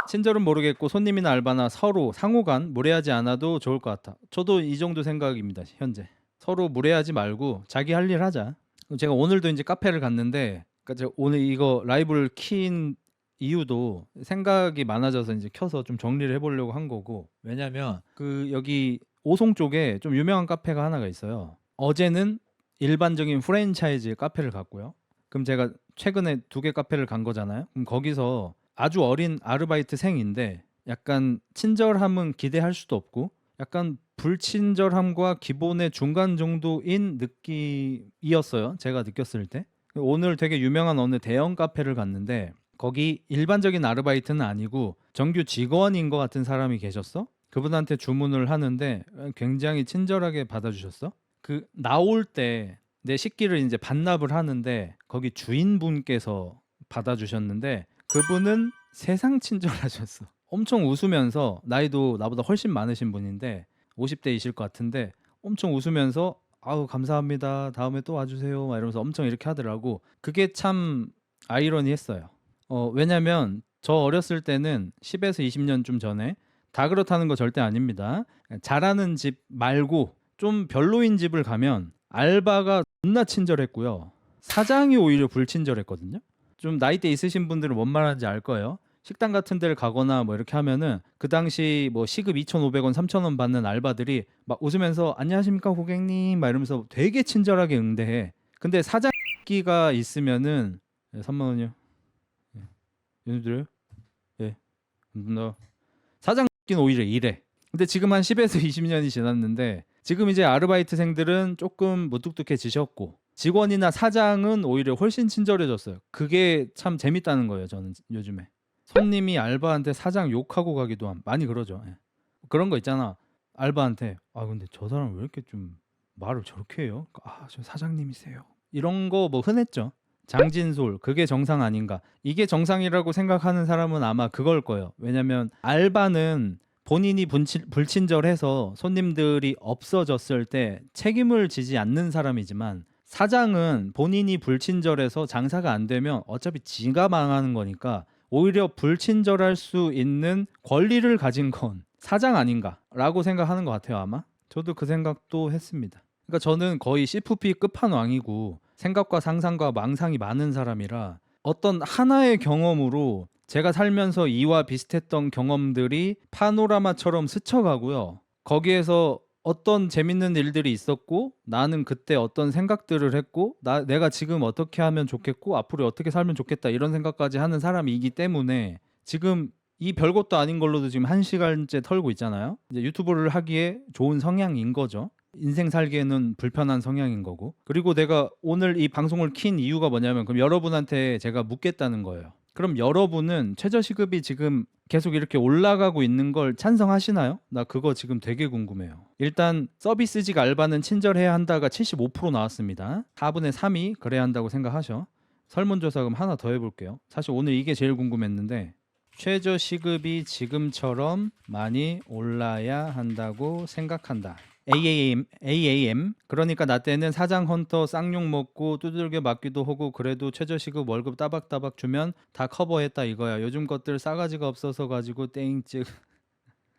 친절은 모르겠고 손님이나 알바나 서로 상호간 무례하지 않아도 좋을 것 같아. 저도 이 정도 생각입니다. 현재 서로 무례하지 말고 자기 할 일 하자. 제가 오늘도 이제 카페를 갔는데 그러니까 제가 오늘 이거 라이브를 킨 이유도 생각이 많아져서 이제 켜서 좀 정리를 해보려고 한 거고, 왜냐면 그 여기 오송 쪽에 좀 유명한 카페가 하나가 있어요. 어제는 일반적인 프랜차이즈 카페를 갔고요. 그럼 제가 최근에 2개 카페를 간 거잖아요. 그럼 거기서 아주 어린 아르바이트생인데 약간 친절함은 기대할 수도 없고 약간 불친절함과 기본의 중간 정도인 느낌이었어요. 제가 느꼈을 때. 오늘 되게 유명한 어느 대형 카페를 갔는데 거기 일반적인 아르바이트는 아니고 정규 직원인 것 같은 사람이 계셨어. 그분한테 주문을 하는데 굉장히 친절하게 받아주셨어. 그 나올 때 내 식기를 이제 반납을 하는데 거기 주인분께서 받아주셨는데 그분은 세상 친절하셨어. 엄청 웃으면서, 나이도 나보다 훨씬 많으신 분인데 50대이실 것 같은데 엄청 웃으면서 아우 감사합니다, 다음에 또 와주세요 막 이러면서 엄청 이렇게 하더라고. 그게 참 아이러니했어요. 왜냐면 저 어렸을 때는 10에서 20년 좀 전에, 다 그렇다는 거 절대 아닙니다. 잘하는 집 말고 좀 별로인 집을 가면 알바가 존나 친절했고요. 사장이 오히려 불친절했거든요. 좀 나이대 있으신 분들은 뭔 말하는지 알 거예요. 식당 같은 데를 가거나 뭐 이렇게 하면은 그 당시 뭐 시급 2,500원, 3,000원 받는 알바들이 막 웃으면서 안녕하십니까 고객님 막 이러면서 되게 친절하게 응대해. 근데 사장기가 있으면은 3만 원이요. 예. 연주 드려요? 예. 감사합니다. 사장기는 오히려 이래. 근데 지금 한 10에서 20년이 지났는데 지금 이제 아르바이트생들은 조금 무뚝뚝해지셨고 직원이나 사장은 오히려 훨씬 친절해졌어요. 그게 참 재밌다는 거예요, 저는 요즘에. 손님이 알바한테 사장 욕하고 가기도 많이 그러죠. 예. 그런 거 있잖아. 알바한테 근데 저 사람 왜 이렇게 좀 말을 저렇게 해요? 저 사장님이세요. 이런 거 뭐 흔했죠. 장진솔, 그게 정상 아닌가? 이게 정상이라고 생각하는 사람은 아마 그걸 거예요. 왜냐면 알바는 본인이 불친절해서 손님들이 없어졌을 때 책임을 지지 않는 사람이지만 사장은 본인이 불친절해서 장사가 안 되면 어차피 지가 망하는 거니까 오히려 불친절할 수 있는 권리를 가진 건 사장 아닌가라고 생각하는 것 같아요, 아마. 저도 그 생각도 했습니다. 그러니까 저는 거의 CFP 끝판왕이고 생각과 상상과 망상이 많은 사람이라 어떤 하나의 경험으로 제가 살면서 이와 비슷했던 경험들이 파노라마처럼 스쳐가고요. 거기에서 어떤 재밌는 일들이 있었고 나는 그때 어떤 생각들을 했고 내가 지금 어떻게 하면 좋겠고 앞으로 어떻게 살면 좋겠다 이런 생각까지 하는 사람이기 때문에 지금 이 별것도 아닌 걸로도 지금 1시간째 털고 있잖아요. 이제 유튜브를 하기에 좋은 성향인 거죠. 인생 살기에는 불편한 성향인 거고. 그리고 내가 오늘 이 방송을 킨 이유가 뭐냐면 그럼 여러분한테 제가 묻겠다는 거예요. 그럼 여러분은 최저시급이 지금 계속 이렇게 올라가고 있는 걸 찬성하시나요? 나 그거 지금 되게 궁금해요. 일단 서비스직 알바는 친절해야 한다가 75% 나왔습니다. 4분의 3이 그래야 한다고 생각하셔. 설문조사 그럼 하나 더 해볼게요. 사실 오늘 이게 제일 궁금했는데 최저시급이 지금처럼 많이 올라야 한다고 생각한다. AAM 그러니까 나 때는 사장 헌터 쌍욕 먹고 두들겨 맞기도 하고 그래도 최저시급 월급 따박따박 주면 다 커버했다 이거야. 요즘 것들 싸가지가 없어서 가지고 땡찍.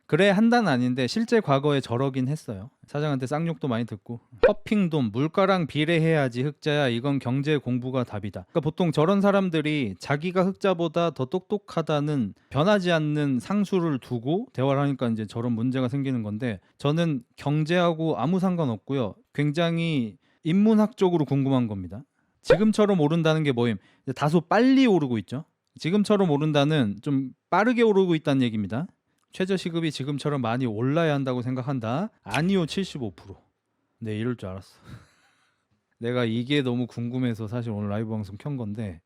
그래 한단 아닌데 실제 과거에 저러긴 했어요. 사장한테 쌍욕도 많이 듣고. 허핑돈 물가랑 비례해야지 흑자야. 이건 경제 공부가 답이다. 그러니까 보통 저런 사람들이 자기가 흑자보다 더 똑똑하다는 변하지 않는 상수를 두고 대화를 하니까 이제 저런 문제가 생기는 건데 저는 경제하고 아무 상관없고요. 굉장히 인문학적으로 궁금한 겁니다. 지금처럼 오른다는 게 뭐임? 다소 빨리 오르고 있죠. 지금처럼 오른다는 좀 빠르게 오르고 있다는 얘기입니다. 최저시급이 지금처럼 많이 올라야 한다고 생각한다. 아니요 75%. 네 이럴 줄 알았어. 내가 이게 너무 궁금해서 사실 오늘 라이브 방송 켠 건데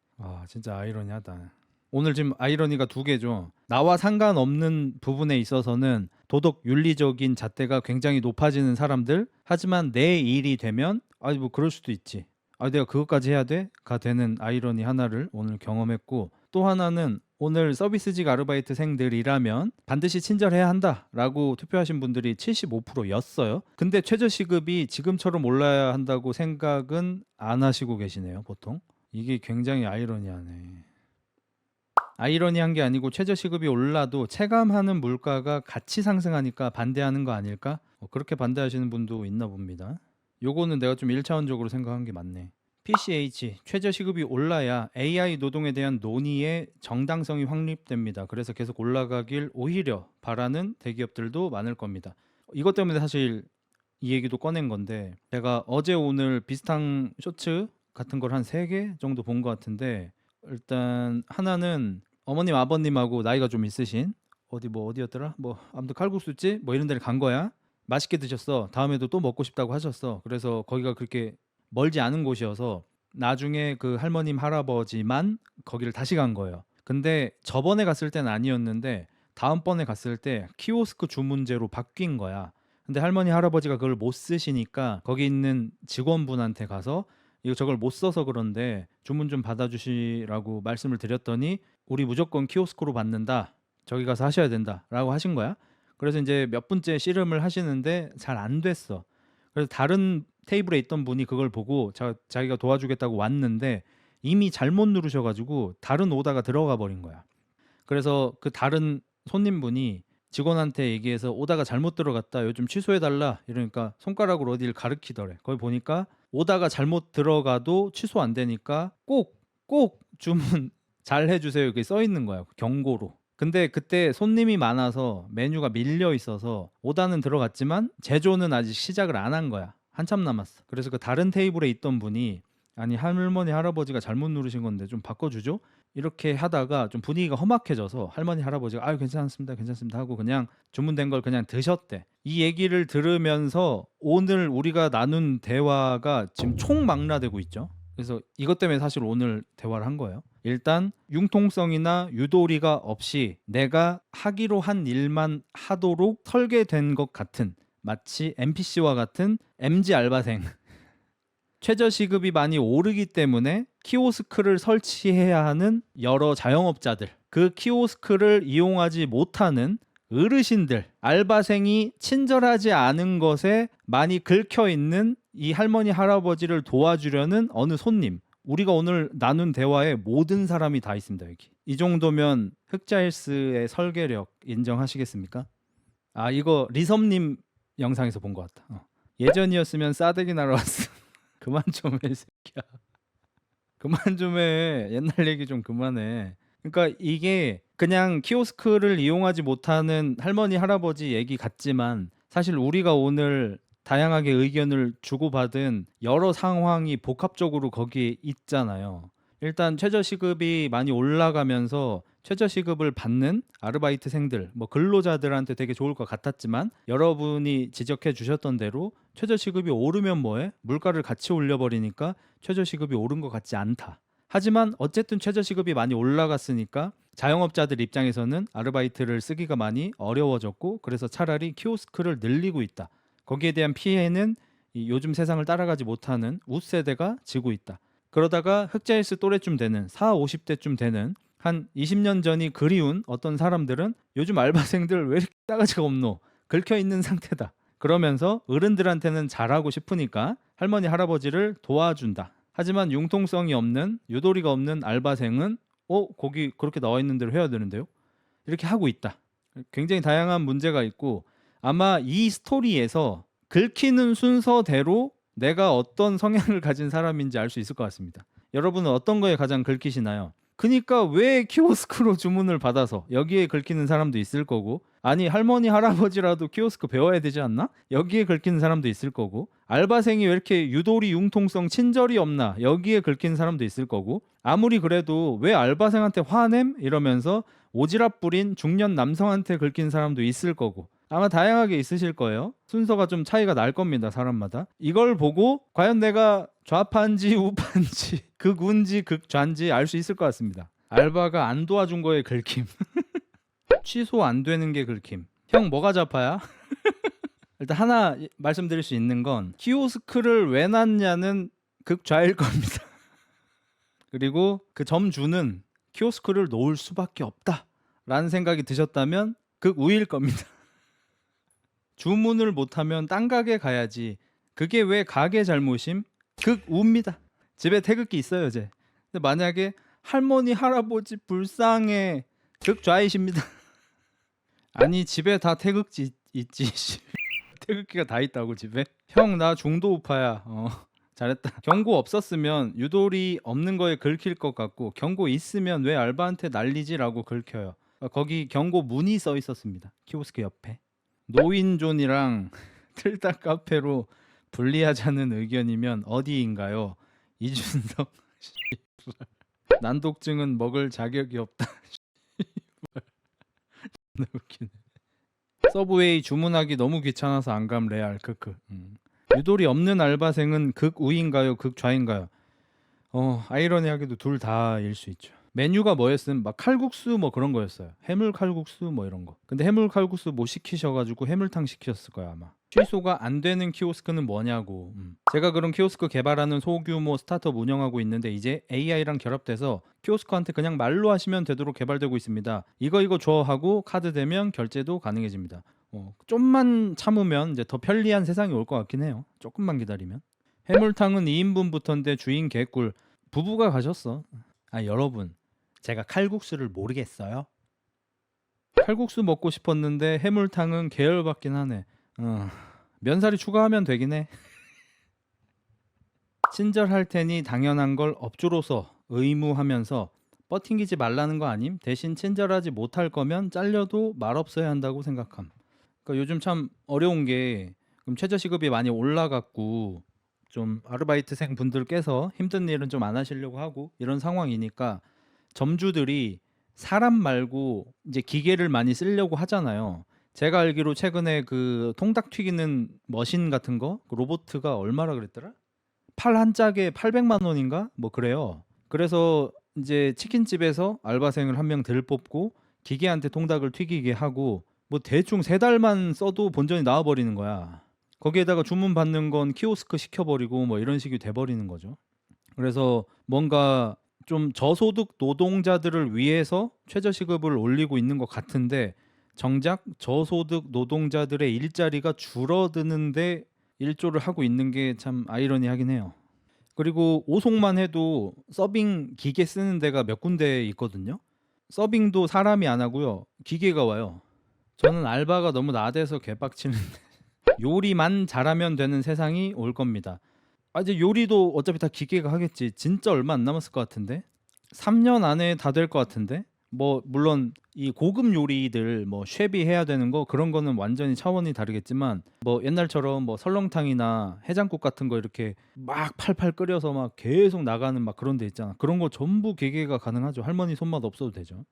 진짜 아이러니하다. 오늘 지금 아이러니가 두 개죠. 나와 상관없는 부분에 있어서는 도덕 윤리적인 잣대가 굉장히 높아지는 사람들. 하지만 내 일이 되면 뭐 그럴 수도 있지. 내가 그것까지 해야 돼? 가 되는 아이러니 하나를 오늘 경험했고 또 하나는 오늘 서비스직 아르바이트생들이라면 반드시 친절해야 한다라고 투표하신 분들이 75%였어요. 근데 최저시급이 지금처럼 올라야 한다고 생각은 안 하시고 계시네요, 보통. 이게 굉장히 아이러니하네. 아이러니한 게 아니고 최저시급이 올라도 체감하는 물가가 같이 상승하니까 반대하는 거 아닐까? 그렇게 반대하시는 분도 있나 봅니다. 요거는 내가 좀 1차원적으로 생각한 게 맞네. PCH 최저시급이 올라야 AI 노동에 대한 논의의 정당성이 확립됩니다. 그래서 계속 올라가길 오히려 바라는 대기업들도 많을 겁니다. 이것 때문에 사실 이 얘기도 꺼낸 건데 제가 어제 오늘 비슷한 쇼츠 같은 걸 한 3개 정도 본 것 같은데 일단 하나는 어머님 아버님하고 나이가 좀 있으신 어디였더라? 아무튼 칼국수집 이런 데를 간 거야. 맛있게 드셨어. 다음에도 또 먹고 싶다고 하셨어. 그래서 거기가 그렇게 멀지 않은 곳이어서 나중에 그 할머님 할아버지만 거기를 다시 간 거예요. 근데 저번에 갔을 때는 아니었는데 다음번에 갔을 때 키오스크 주문제로 바뀐 거야. 근데 할머니 할아버지가 그걸 못 쓰시니까 거기 있는 직원분한테 가서 이거 저걸 못 써서 그런데 주문 좀 받아주시라고 말씀을 드렸더니 우리 무조건 키오스크로 받는다. 저기 가서 하셔야 된다라고 하신 거야. 그래서 이제 몇 분째 씨름을 하시는데 잘 안 됐어. 그래서 다른 테이블에 있던 분이 그걸 보고 자기가 도와주겠다고 왔는데 이미 잘못 누르셔가지고 다른 오다가 들어가 버린 거야. 그래서 그 다른 손님분이 직원한테 얘기해서 오다가 잘못 들어갔다. 요즘 취소해달라. 이러니까 손가락으로 어디를 가리키더래. 거기 보니까 오다가 잘못 들어가도 취소 안 되니까 꼭 주문 잘 해주세요. 이렇게 써 있는 거야. 경고로. 근데 그때 손님이 많아서 메뉴가 밀려 있어서 오다는 들어갔지만 제조는 아직 시작을 안 한 거야. 한참 남았어. 그래서 그 다른 테이블에 있던 분이 아니 할머니 할아버지가 잘못 누르신 건데 좀 바꿔주죠? 이렇게 하다가 좀 분위기가 험악해져서 할머니 할아버지가 아유 괜찮습니다 하고 그냥 주문된 걸 그냥 드셨대. 이 얘기를 들으면서 오늘 우리가 나눈 대화가 지금 총망라되고 있죠. 그래서 이것 때문에 사실 오늘 대화를 한 거예요. 일단 융통성이나 유도리가 없이 내가 하기로 한 일만 하도록 설계된 것 같은 마치 NPC와 같은 MG 알바생. 최저시급이 많이 오르기 때문에 키오스크를 설치해야 하는 여러 자영업자들, 그 키오스크를 이용하지 못하는 어르신들, 알바생이 친절하지 않은 것에 많이 긁혀 있는 이 할머니 할아버지를 도와주려는 어느 손님. 우리가 오늘 나눈 대화에 모든 사람이 다 있습니다. 여기. 이 정도면 흑자일스의 설계력 인정하시겠습니까? 이거 리섭님 영상에서 본 것 같다. 예전이었으면 싸대기 날아왔어. 그만 좀 해 새끼야. 그만 좀 해. 옛날 얘기 좀 그만해. 그러니까 이게 그냥 키오스크를 이용하지 못하는 할머니 할아버지 얘기 같지만 사실 우리가 오늘 다양하게 의견을 주고받은 여러 상황이 복합적으로 거기에 있잖아요. 일단 최저시급이 많이 올라가면서 최저시급을 받는 아르바이트생들, 뭐 근로자들한테 되게 좋을 것 같았지만 여러분이 지적해 주셨던 대로 최저시급이 오르면 뭐해? 물가를 같이 올려버리니까 최저시급이 오른 것 같지 않다. 하지만 어쨌든 최저시급이 많이 올라갔으니까 자영업자들 입장에서는 아르바이트를 쓰기가 많이 어려워졌고 그래서 차라리 키오스크를 늘리고 있다. 거기에 대한 피해는 이 요즘 세상을 따라가지 못하는 웃세대가 지고 있다. 그러다가 흑자일수 또래쯤 되는 4, 50대쯤 되는 한 20년 전이 그리운 어떤 사람들은 요즘 알바생들 왜 이렇게 싸가지가 없노? 긁혀 있는 상태다. 그러면서 어른들한테는 잘하고 싶으니까 할머니 할아버지를 도와준다. 하지만 융통성이 없는 유도리가 없는 알바생은 거기 그렇게 나와 있는 대로 해야 되는데요. 이렇게 하고 있다. 굉장히 다양한 문제가 있고 아마 이 스토리에서 긁히는 순서대로 내가 어떤 성향을 가진 사람인지 알 수 있을 것 같습니다. 여러분은 어떤 거에 가장 긁히시나요? 그니까 왜 키오스크로 주문을 받아서 여기에 긁히는 사람도 있을 거고 아니 할머니 할아버지라도 키오스크 배워야 되지 않나? 여기에 긁히는 사람도 있을 거고 알바생이 왜 이렇게 유도리 융통성 친절이 없나? 여기에 긁히는 사람도 있을 거고 아무리 그래도 왜 알바생한테 화냄? 이러면서 오지랖 부린 중년 남성한테 긁힌 사람도 있을 거고 아마 다양하게 있으실 거예요. 순서가 좀 차이가 날 겁니다. 사람마다. 이걸 보고 과연 내가 좌파인지 우파인지 극우인지 극좌인지 알 수 있을 것 같습니다. 알바가 안 도와준 거에 긁힘. 취소 안 되는 게 긁힘. 형 뭐가 좌파야? 일단 하나 말씀드릴 수 있는 건 키오스크를 왜 놨냐는 극좌일 겁니다. 그리고 그 점주는 키오스크를 놓을 수밖에 없다 라는 생각이 드셨다면 극우일 겁니다. 주문을 못하면 딴 가게 가야지. 그게 왜 가게 잘못임? 극우입니다. 집에 태극기 있어요 이제. 근데 만약에 할머니 할아버지 불쌍해 극좌이십니다. 아니 집에 다 태극기 있지. 태극기가 다 있다고 집에? 형 나 중도 우파야. 잘했다. 경고 없었으면 유도리 없는 거에 긁힐 것 같고 경고 있으면 왜 알바한테 난리지라고 긁혀요. 거기 경고 문이 써 있었습니다. 키오스크 옆에. 노인존이랑 틀딱 카페로 분리하자는 의견이면 어디인가요? 이준석. 난독증은 먹을 자격이 없다. 웃기네. 서브웨이 주문하기 너무 귀찮아서 안 감 레알 크크. 유도리 없는 알바생은 극우인가요? 극좌인가요? 아이러니하게도 둘 다일 수 있죠. 메뉴가 뭐였음? 막 칼국수 뭐 그런 거였어요. 해물 칼국수 뭐 이런 거. 근데 해물 칼국수 못 시키셔가지고 해물탕 시키셨을 거야 아마. 취소가 안 되는 키오스크는 뭐냐고. 제가 그런 키오스크 개발하는 소규모 스타트업 운영하고 있는데 이제 AI랑 결합돼서 키오스크한테 그냥 말로 하시면 되도록 개발되고 있습니다. 이거 줘 하고 카드 되면 결제도 가능해집니다. 좀만 참으면 이제 더 편리한 세상이 올 것 같긴 해요. 조금만 기다리면. 해물탕은 2인분부터인데 주인 개꿀. 부부가 가셨어. 여러분 제가 칼국수를 모르겠어요? 칼국수 먹고 싶었는데 해물탕은 계열받긴 하네. 면사리 추가하면 되긴 해. 친절할 테니 당연한 걸 업주로서 의무하면서 버팅기지 말라는 거 아님? 대신 친절하지 못할 거면 잘려도 말 없어야 한다고 생각함. 그러니까 요즘 참 어려운 게 그럼 최저시급이 많이 올라갔고 좀 아르바이트생 분들께서 힘든 일은 좀 안 하시려고 하고 이런 상황이니까 점주들이 사람 말고 이제 기계를 많이 쓰려고 하잖아요. 제가 알기로 최근에 그 통닭 튀기는 머신 같은 거 그 로보트가 얼마라 그랬더라? 팔 한 짝에 800만 원인가? 뭐 그래요. 그래서 이제 치킨집에서 알바생을 한 명 덜 뽑고 기계한테 통닭을 튀기게 하고 뭐 대충 3달만 써도 본전이 나와버리는 거야. 거기에다가 주문 받는 건 키오스크 시켜버리고 뭐 이런 식이 돼버리는 거죠. 그래서 뭔가 좀 저소득 노동자들을 위해서 최저시급을 올리고 있는 것 같은데 정작 저소득 노동자들의 일자리가 줄어드는데 일조를 하고 있는 게 참 아이러니하긴 해요. 그리고 오송만 해도 서빙 기계 쓰는 데가 몇 군데 있거든요. 서빙도 사람이 안 하고요. 기계가 와요. 저는 알바가 너무 나대서 개빡치는데 요리만 잘하면 되는 세상이 올 겁니다. 이제 요리도 어차피 다 기계가 하겠지. 진짜 얼마 안 남았을 것 같은데. 3년 안에 다 될 것 같은데. 뭐 물론 이 고급 요리들 뭐 쉐비 해야 되는 거 그런 거는 완전히 차원이 다르겠지만 뭐 옛날처럼 뭐 설렁탕이나 해장국 같은 거 이렇게 막 팔팔 끓여서 막 계속 나가는 막 그런 데 있잖아. 그런 거 전부 기계가 가능하죠. 할머니 손맛 없어도 되죠.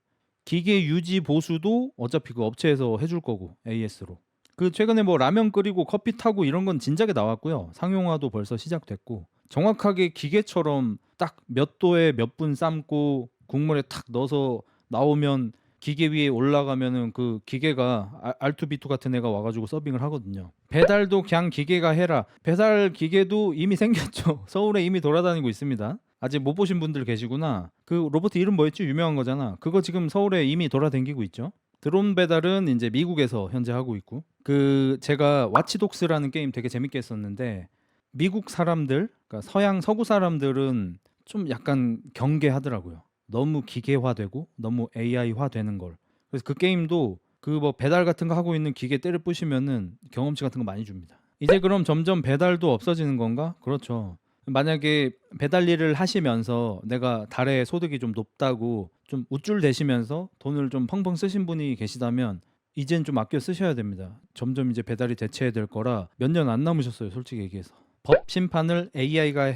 기계 유지 보수도 어차피 그 업체에서 해줄 거고 AS로. 그 최근에 뭐 라면 끓이고 커피 타고 이런 건 진작에 나왔고요. 상용화도 벌써 시작됐고 정확하게 기계처럼 딱 몇 도에 몇 분 삶고 국물에 탁 넣어서 나오면 기계 위에 올라가면은 그 기계가 R2B2 같은 애가 와가지고 서빙을 하거든요. 배달도 그냥 기계가 해라. 배달 기계도 이미 생겼죠. 서울에 이미 돌아다니고 있습니다. 아직 못 보신 분들 계시구나. 그 로봇 이름 뭐였지? 유명한 거잖아. 그거 지금 서울에 이미 돌아다니고 있죠. 드론 배달은 이제 미국에서 현재 하고 있고 그 제가 와치독스라는 게임 되게 재밌게 했었는데 미국 사람들, 그러니까 서양 서구 사람들은 좀 약간 경계하더라고요. 너무 기계화되고 너무 AI화 되는 걸. 그래서 그 게임도 그 뭐 배달 같은 거 하고 있는 기계 때려 부시면은 경험치 같은 거 많이 줍니다. 이제 그럼 점점 배달도 없어지는 건가? 그렇죠. 만약에 배달 일을 하시면서 내가 달에 소득이 좀 높다고 좀 우쭐대시면서 돈을 좀 펑펑 쓰신 분이 계시다면 이젠 좀 아껴 쓰셔야 됩니다. 점점 이제 배달이 대체해야 될 거라 몇 년 안 남으셨어요, 솔직히 얘기해서. 법 심판을 AI가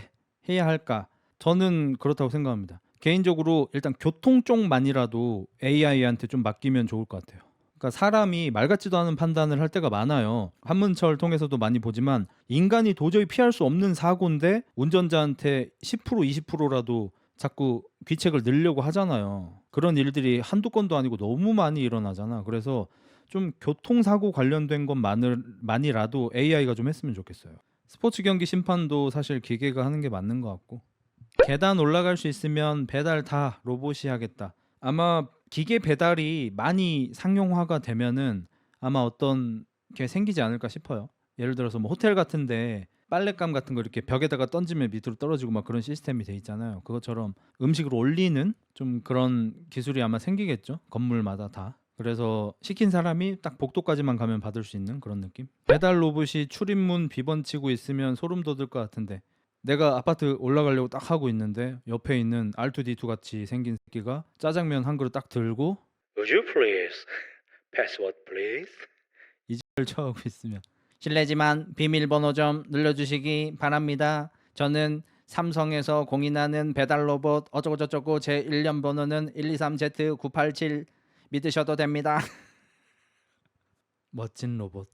해야 할까? 저는 그렇다고 생각합니다. 개인적으로 일단 교통 쪽만이라도 AI한테 좀 맡기면 좋을 것 같아요. 그러니까 사람이 말 같지도 않은 판단을 할 때가 많아요. 한문철 통해서도 많이 보지만 인간이 도저히 피할 수 없는 사고인데 운전자한테 10% 20%라도 자꾸 귀책을 늘려고 하잖아요. 그런 일들이 한두 건도 아니고 너무 많이 일어나잖아. 그래서 좀 교통사고 관련된 것만이라도 AI가 좀 했으면 좋겠어요. 스포츠 경기 심판도 사실 기계가 하는 게 맞는 것 같고 계단 올라갈 수 있으면 배달 다 로봇이 하겠다. 아마 기계 배달이 많이 상용화가 되면은 아마 어떤 게 생기지 않을까 싶어요. 예를 들어서 뭐 호텔 같은데 빨랫감 같은 거 이렇게 벽에다가 던지면 밑으로 떨어지고 막 그런 시스템이 돼 있잖아요. 그것처럼 음식을 올리는 좀 그런 기술이 아마 생기겠죠. 건물마다 다. 그래서 시킨 사람이 딱 복도까지만 가면 받을 수 있는 그런 느낌. 배달 로봇이 출입문 비번치고 있으면 소름 돋을 것 같은데 내가 아파트 올라가려고 딱 하고 있는데 옆에 있는 R2D2 같이 생긴 새끼가 짜장면 한 그릇 딱 들고 Would you please? Password please? 이걸 쳐하고 있으면 실례지만 비밀번호 좀 늘려주시기 바랍니다. 저는 삼성에서 공인하는 배달 로봇 어쩌고저쩌고 제 1년 번호는 123Z987 믿으셔도 됩니다. 멋진 로봇.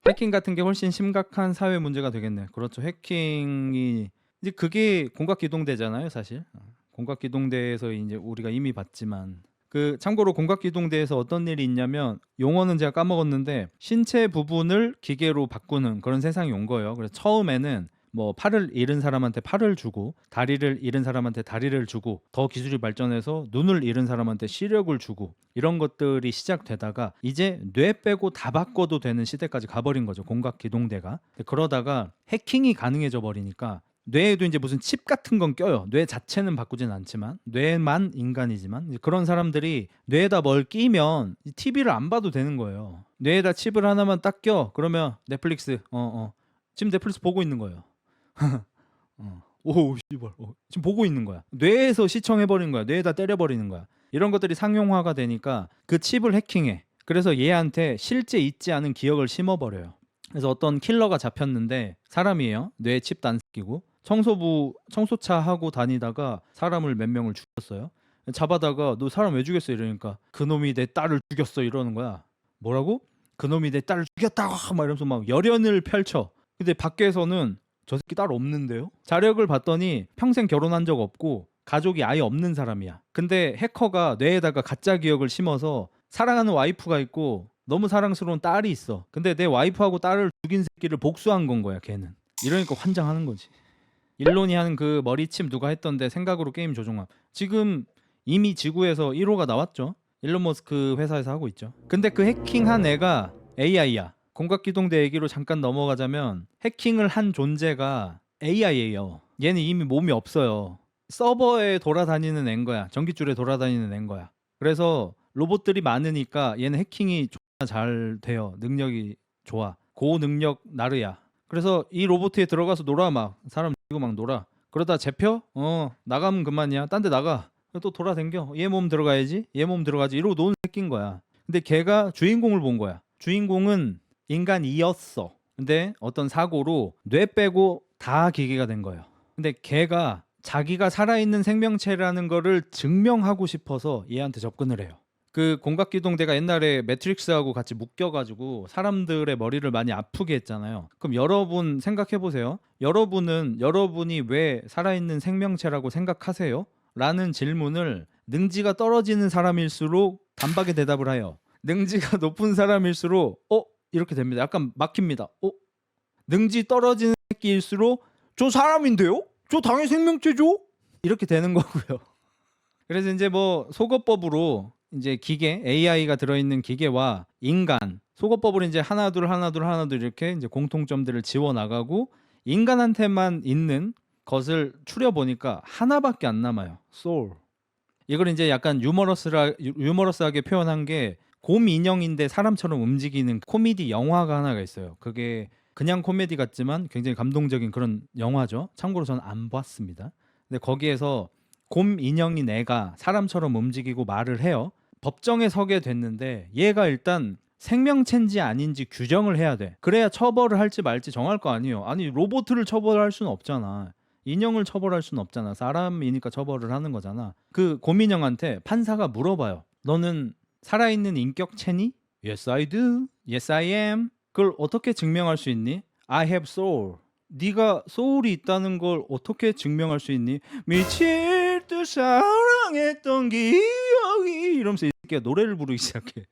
해킹 같은 게 훨씬 심각한 사회 문제가 되겠네. 그렇죠. 해킹이 이제 그게 공각기동대잖아요, 사실. 공각기동대에서 이제 우리가 이미 봤지만 그 참고로 공각기동대에서 어떤 일이 있냐면 용어는 제가 까먹었는데 신체 부분을 기계로 바꾸는 그런 세상이 온 거예요. 그래서 처음에는 뭐 팔을 잃은 사람한테 팔을 주고 다리를 잃은 사람한테 다리를 주고 더 기술이 발전해서 눈을 잃은 사람한테 시력을 주고 이런 것들이 시작되다가 이제 뇌 빼고 다 바꿔도 되는 시대까지 가버린 거죠. 공각기동대가. 그러다가 해킹이 가능해져 버리니까 뇌에도 이제 무슨 칩 같은 건 껴요. 뇌 자체는 바꾸진 않지만 뇌만 인간이지만 이제 그런 사람들이 뇌에다 뭘 끼면 TV를 안 봐도 되는 거예요. 뇌에다 칩을 하나만 딱 껴. 그러면 넷플릭스 지금 넷플릭스 보고 있는 거예요. 오 씨발 지금 보고 있는 거야. 뇌에서 시청해버리는 거야. 뇌에다 때려버리는 거야. 이런 것들이 상용화가 되니까 그 칩을 해킹해. 그래서 얘한테 실제 있지 않은 기억을 심어버려요. 그래서 어떤 킬러가 잡혔는데 사람이에요. 뇌에 칩도 안 끼고 청소부 청소차 하고 다니다가 사람을 몇 명을 죽였어요. 잡아다가 너 사람 왜 죽였어 이러니까 그놈이 내 딸을 죽였어 이러는 거야. 뭐라고? 그놈이 내 딸을 죽였다고 막 이러면서 막 열연을 펼쳐. 근데 밖에서는 저 새끼 딸 없는데요? 자력을 봤더니 평생 결혼한 적 없고 가족이 아예 없는 사람이야. 근데 해커가 뇌에다가 가짜 기억을 심어서 사랑하는 와이프가 있고 너무 사랑스러운 딸이 있어. 근데 내 와이프하고 딸을 죽인 새끼를 복수한 건 거야 걔는. 이러니까 환장하는 거지. 일론이 하는 그 머리침 누가 했던데 생각으로 게임 조종함. 지금 이미 지구에서 1호가 나왔죠. 일론 머스크 회사에서 하고 있죠. 근데 그 해킹한 애가 AI야. 공각기동대 얘기로 잠깐 넘어가자면 해킹을 한 존재가 AI예요. 얘는 이미 몸이 없어요. 서버에 돌아다니는 앤 거야. 전기줄에 돌아다니는 앤 거야. 그래서 로봇들이 많으니까 얘는 해킹이 존나 잘 돼요. 능력이 좋아. 고능력 나르야. 그래서 이 로봇에 들어가서 놀아 막 사람 이고 막 놀아. 그러다 잡혀? 나가면 그만이야. 딴 데 나가. 또 돌아댕겨. 얘 몸 들어가야지. 얘 몸 들어가지. 이러고 노는 새끼인 거야. 근데 걔가 주인공을 본 거야. 주인공은 인간이었어. 근데 어떤 사고로 뇌 빼고 다 기계가 된 거예요. 근데 걔가 자기가 살아있는 생명체라는 거를 증명하고 싶어서 얘한테 접근을 해요. 그 공각기동대가 옛날에 매트릭스하고 같이 묶여가지고 사람들의 머리를 많이 아프게 했잖아요. 그럼 여러분 생각해보세요. 여러분은 여러분이 왜 살아있는 생명체라고 생각하세요? 라는 질문을 능지가 떨어지는 사람일수록 단박에 대답을 해요. 능지가 높은 사람일수록 이렇게 됩니다. 약간 막힙니다. 능지 떨어지는 새끼일수록 저 사람인데요? 저 당연히 생명체죠? 이렇게 되는 거고요. 그래서 이제 뭐 속어법으로 이제 기계 AI가 들어있는 기계와 인간 속어법으로 이제 하나둘 이렇게 이제 공통점들을 지워 나가고 인간한테만 있는 것을 추려 보니까 하나밖에 안 남아요. 소울. 이걸 이제 약간 유머러스하게 표현한 게 곰 인형인데 사람처럼 움직이는 코미디 영화가 하나가 있어요. 그게 그냥 코미디 같지만 굉장히 감동적인 그런 영화죠. 참고로 저는 안 봤습니다. 근데 거기에서 곰 인형인 애가 사람처럼 움직이고 말을 해요. 법정에 서게 됐는데 얘가 일단 생명체인지 아닌지 규정을 해야 돼. 그래야 처벌을 할지 말지 정할 거 아니에요. 아니 로봇을 처벌할 수는 없잖아. 인형을 처벌할 수는 없잖아. 사람이니까 처벌을 하는 거잖아. 그 곰인형한테 판사가 물어봐요. 너는 살아있는 인격체니? Yes I do. Yes I am. 그걸 어떻게 증명할 수 있니? I have soul. 네가 소울이 있다는 걸 어떻게 증명할 수 있니? 미칠 듯 사랑했던 기억이 이러면서 이 새끼가 노래를 부르기 시작해.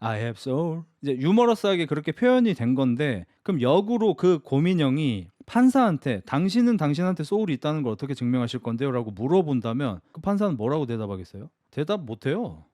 I have soul. 이제 유머러스하게 그렇게 표현이 된 건데 그럼 역으로 그 고민형이 판사한테 당신은 당신한테 소울이 있다는 걸 어떻게 증명하실 건데요? 라고 물어본다면 그 판사는 뭐라고 대답하겠어요? 대답 못해요.